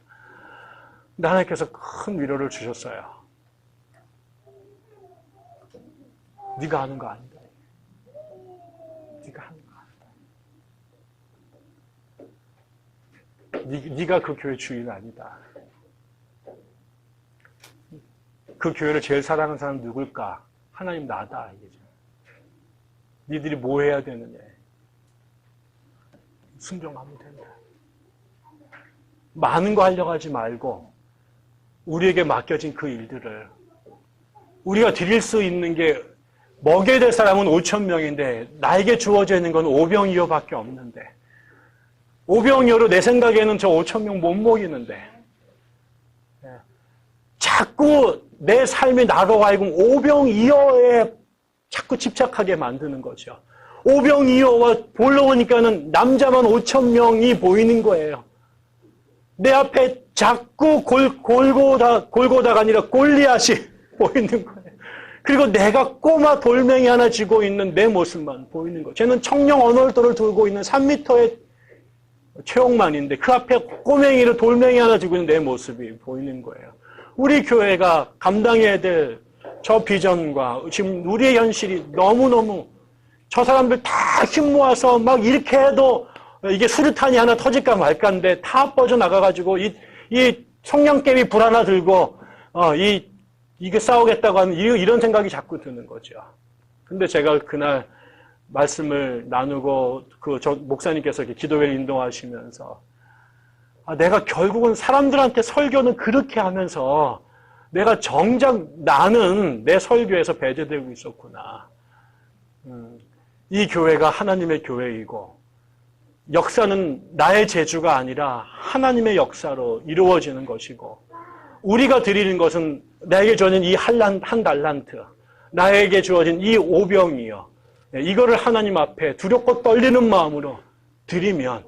근데 하나님께서 큰 위로를 주셨어요. 네가 하는 거 아니다. 네가 하는 거 아니다. 네가 그 교회 주인 아니다. 그 교회를 제일 사랑하는 사람 누굴까? 하나님 나다. 이게죠. 니들이 뭐 해야 되느냐. 순종하면 된다. 많은 거 하려고 하지 말고 우리에게 맡겨진 그 일들을 우리가 드릴 수 있는 게 먹여야 될 사람은 5,000명인데 나에게 주어져 있는 건 5병이어밖에 없는데 5병이어로 내 생각에는 저 5,000명 못 먹이는데 자꾸 내 삶이 나로 하여금 5병이어에 자꾸 집착하게 만드는 거죠. 5병이어와 보러 오니까는 남자만 5,000명이 보이는 거예요. 내 앞에 자꾸 골고다가 아니라 골리앗이 보이는 거예요. 그리고 내가 꼬마 돌멩이 하나 쥐고 있는 내 모습만 보이는 거예요. 쟤는 청령 언월도를 들고 있는 3m의 체형만인데 그 앞에 꼬맹이를 돌멩이 하나 쥐고 있는 내 모습이 보이는 거예요. 우리 교회가 감당해야 될 저 비전과 지금 우리의 현실이 너무너무 저 사람들 다 힘 모아서 막 이렇게 해도 이게 수류탄이 하나 터질까 말까인데 다 뻗어나가가지고 이 성냥개비 불 하나 들고 이게 싸우겠다고 하는 이런 생각이 자꾸 드는 거죠. 근데 제가 그날 말씀을 나누고 저 목사님께서 이렇게 기도회를 인도하시면서 내가 결국은 사람들한테 설교는 그렇게 하면서 내가 정작 나는 내 설교에서 배제되고 있었구나. 이 교회가 하나님의 교회이고 역사는 나의 재주가 아니라 하나님의 역사로 이루어지는 것이고 우리가 드리는 것은 나에게 주어진 이 한 달란트, 나에게 주어진 이 5병이요. 이거를 하나님 앞에 두렵고 떨리는 마음으로 드리면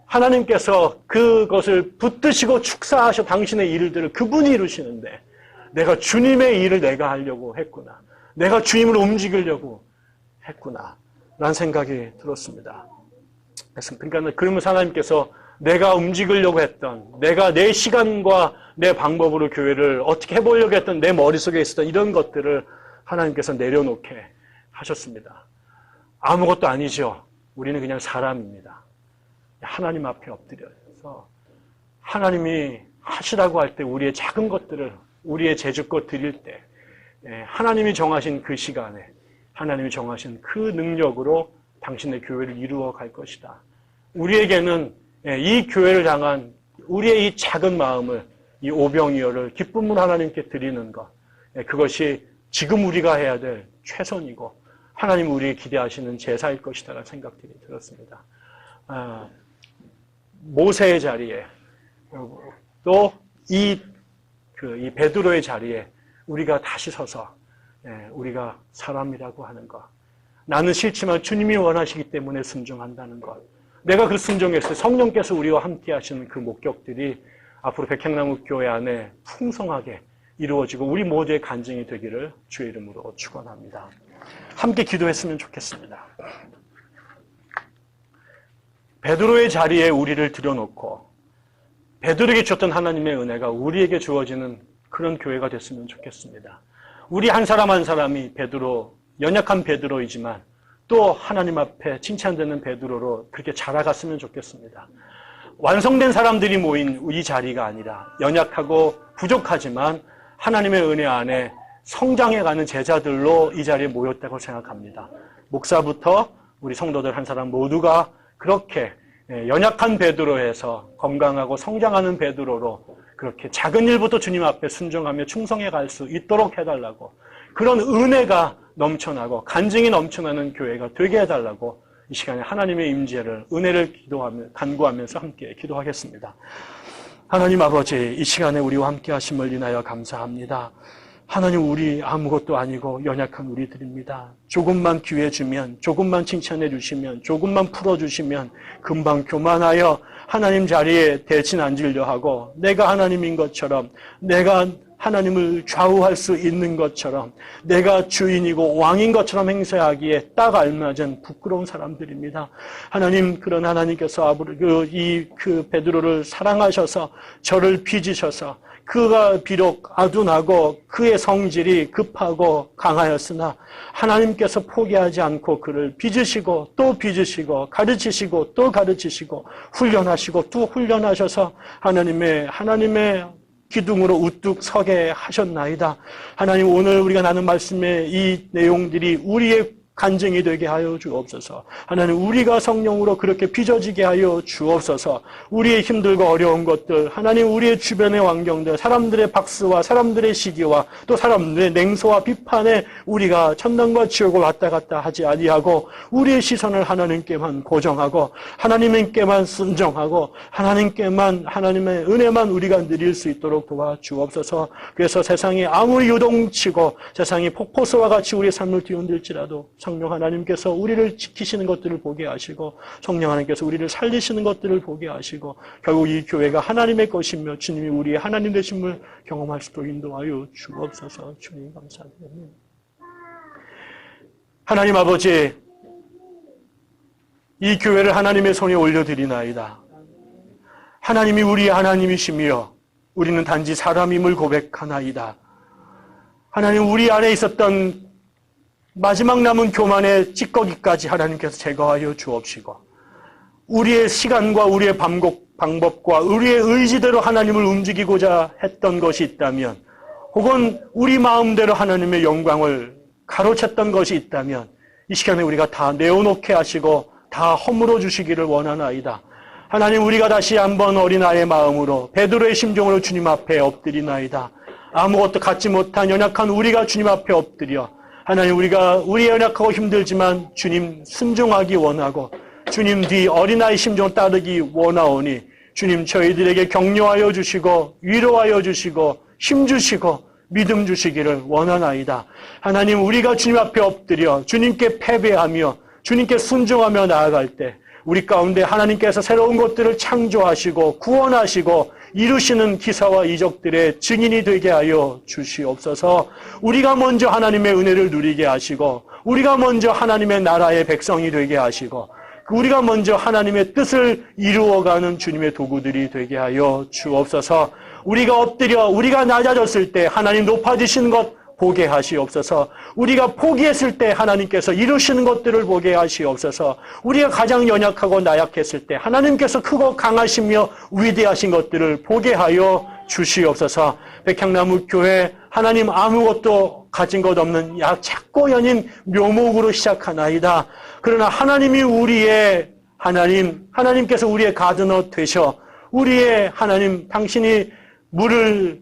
하나님께서 그것을 붙드시고 축사하셔 당신의 일들을 그분이 이루시는데 내가 주님의 일을 내가 하려고 했구나. 내가 주님을 움직이려고 했구나. 라는 생각이 들었습니다. 그러니까 그러면서 하나님께서 내가 움직이려고 했던, 내가 내 시간과 내 방법으로 교회를 어떻게 해보려고 했던 내 머릿속에 있었던 이런 것들을 하나님께서 내려놓게 하셨습니다. 아무것도 아니죠. 우리는 그냥 사람입니다. 하나님 앞에 엎드려서 하나님이 하시라고 할 때 우리의 작은 것들을 우리의 제주껏 드릴 때 하나님이 정하신 그 시간에 하나님이 정하신 그 능력으로 당신의 교회를 이루어 갈 것이다. 우리에게는 이 교회를 향한 우리의 이 작은 마음을 이 오병이어를 기쁨으로 하나님께 드리는 것 그것이 지금 우리가 해야 될 최선이고 하나님 우리에게 기대하시는 제사일 것이다라는 생각들이 들었습니다. 모세의 자리에 또 이 베드로의 자리에 우리가 다시 서서 우리가 사람이라고 하는 것. 나는 싫지만 주님이 원하시기 때문에 순종한다는 것. 내가 그 순종했을 때 성령께서 우리와 함께 하시는 그 목격들이 앞으로 백향나무 교회 안에 풍성하게 이루어지고 우리 모두의 간증이 되기를 주의 이름으로 축원합니다. 함께 기도했으면 좋겠습니다. 베드로의 자리에 우리를 들여놓고 베드로에게 줬던 하나님의 은혜가 우리에게 주어지는 그런 교회가 됐으면 좋겠습니다. 우리 한 사람 한 사람이 베드로, 연약한 베드로이지만 또 하나님 앞에 칭찬되는 베드로로 그렇게 자라갔으면 좋겠습니다. 완성된 사람들이 모인 이 자리가 아니라 연약하고 부족하지만 하나님의 은혜 안에 성장해가는 제자들로 이 자리에 모였다고 생각합니다. 목사부터 우리 성도들 한 사람 모두가 그렇게 연약한 베드로에서 건강하고 성장하는 베드로로 그렇게 작은 일부터 주님 앞에 순종하며 충성해 갈 수 있도록 해달라고, 그런 은혜가 넘쳐나고 간증이 넘쳐나는 교회가 되게 해달라고 이 시간에 하나님의 임재를, 은혜를 간구하면서 함께 기도하겠습니다. 하나님 아버지, 이 시간에 우리와 함께 하심을 인하여 감사합니다. 하나님, 우리 아무것도 아니고 연약한 우리들입니다. 조금만 기회 주면, 조금만 칭찬해 주시면, 조금만 풀어주시면 금방 교만하여 하나님 자리에 대신 앉으려 하고, 내가 하나님인 것처럼, 내가 하나님을 좌우할 수 있는 것처럼, 내가 주인이고 왕인 것처럼 행세하기에 딱 알맞은 부끄러운 사람들입니다. 하나님, 그런 하나님께서 그 베드로를 사랑하셔서 저를 빚으셔서, 그가 비록 아둔하고 그의 성질이 급하고 강하였으나 하나님께서 포기하지 않고 그를 빚으시고 또 빚으시고 가르치시고 또 가르치시고 훈련하시고 또 훈련하셔서 하나님의 기둥으로 우뚝 서게 하셨나이다. 하나님, 오늘 우리가 나눈 말씀의 이 내용들이 우리의 간증이 되게 하여 주옵소서. 하나님, 우리가 성령으로 그렇게 빚어지게 하여 주옵소서. 우리의 힘들고 어려운 것들, 하나님, 우리의 주변의 환경들, 사람들의 박수와 사람들의 시기와 또 사람들의 냉소와 비판에 우리가 천당과 지옥을 왔다 갔다 하지 아니하고 우리의 시선을 하나님께만 고정하고 하나님께만 순종하고 하나님의 은혜만 우리가 누릴 수 있도록 도와주옵소서. 그래서 세상이 아무리 요동치고 세상이 폭포수와 같이 우리의 삶을 뒤흔들지라도 성령 하나님께서 우리를 지키시는 것들을 보게 하시고, 성령 하나님께서 우리를 살리시는 것들을 보게 하시고, 결국 이 교회가 하나님의 것이며 주님이 우리의 하나님 되심을 경험할 수도 인도하여 주옵소서. 주님 감사드립니다. 하나님 아버지, 이 교회를 하나님의 손에 올려드리나이다. 하나님이 우리의 하나님이시며 우리는 단지 사람임을 고백하나이다. 하나님, 우리 안에 있었던 마지막 남은 교만의 찌꺼기까지 하나님께서 제거하여 주옵시고, 우리의 시간과 우리의 방법과 우리의 의지대로 하나님을 움직이고자 했던 것이 있다면, 혹은 우리 마음대로 하나님의 영광을 가로챘던 것이 있다면 이 시간에 우리가 다 내어놓게 하시고 다 허물어 주시기를 원하나이다. 하나님, 우리가 다시 한번 어린아이의 마음으로 베드로의 심정으로 주님 앞에 엎드리나이다. 아무것도 갖지 못한 연약한 우리가 주님 앞에 엎드려 하나님, 우리 연약하고 힘들지만 주님 순종하기 원하고 주님 뒤 어린아이 심정 따르기 원하오니 주님, 저희들에게 격려하여 주시고 위로하여 주시고 힘주시고 믿음 주시기를 원하나이다. 하나님, 우리가 주님 앞에 엎드려 주님께 패배하며 주님께 순종하며 나아갈 때 우리 가운데 하나님께서 새로운 것들을 창조하시고 구원하시고 이루시는 기사와 이적들의 증인이 되게 하여 주시옵소서. 우리가 먼저 하나님의 은혜를 누리게 하시고 우리가 먼저 하나님의 나라의 백성이 되게 하시고 우리가 먼저 하나님의 뜻을 이루어가는 주님의 도구들이 되게 하여 주옵소서. 우리가 엎드려 우리가 낮아졌을 때 하나님 높아지시는 것 보게 하시옵소서. 우리가 포기했을 때 하나님께서 이루시는 것들을 보게 하시옵소서. 우리가 가장 연약하고 나약했을 때 하나님께서 크고 강하시며 위대하신 것들을 보게 하여 주시옵소서. 백향나무 교회, 하나님 아무것도 가진 것 없는 작고 연인 묘목으로 시작하나이다. 그러나 하나님이 우리의 하나님께서 우리의 가드너 되셔 우리의 하나님, 당신이 물을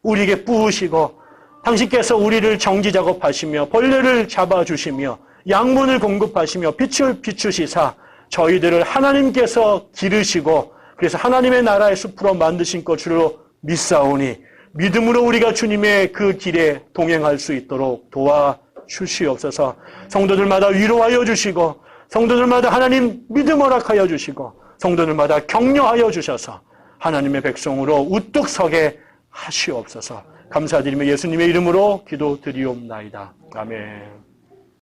우리에게 부으시고 당신께서 우리를 정지 작업하시며 벌레를 잡아주시며 양분을 공급하시며 빛을 비추시사 저희들을 하나님께서 기르시고 그래서 하나님의 나라의 숲으로 만드신 것으로 믿사오니 믿음으로 우리가 주님의 그 길에 동행할 수 있도록 도와주시옵소서. 성도들마다 위로하여 주시고 성도들마다 하나님 믿음 허락하여 주시고 성도들마다 격려하여 주셔서 하나님의 백성으로 우뚝 서게 하시옵소서. 감사드리며 예수님의 이름으로 기도드리옵나이다. 아멘.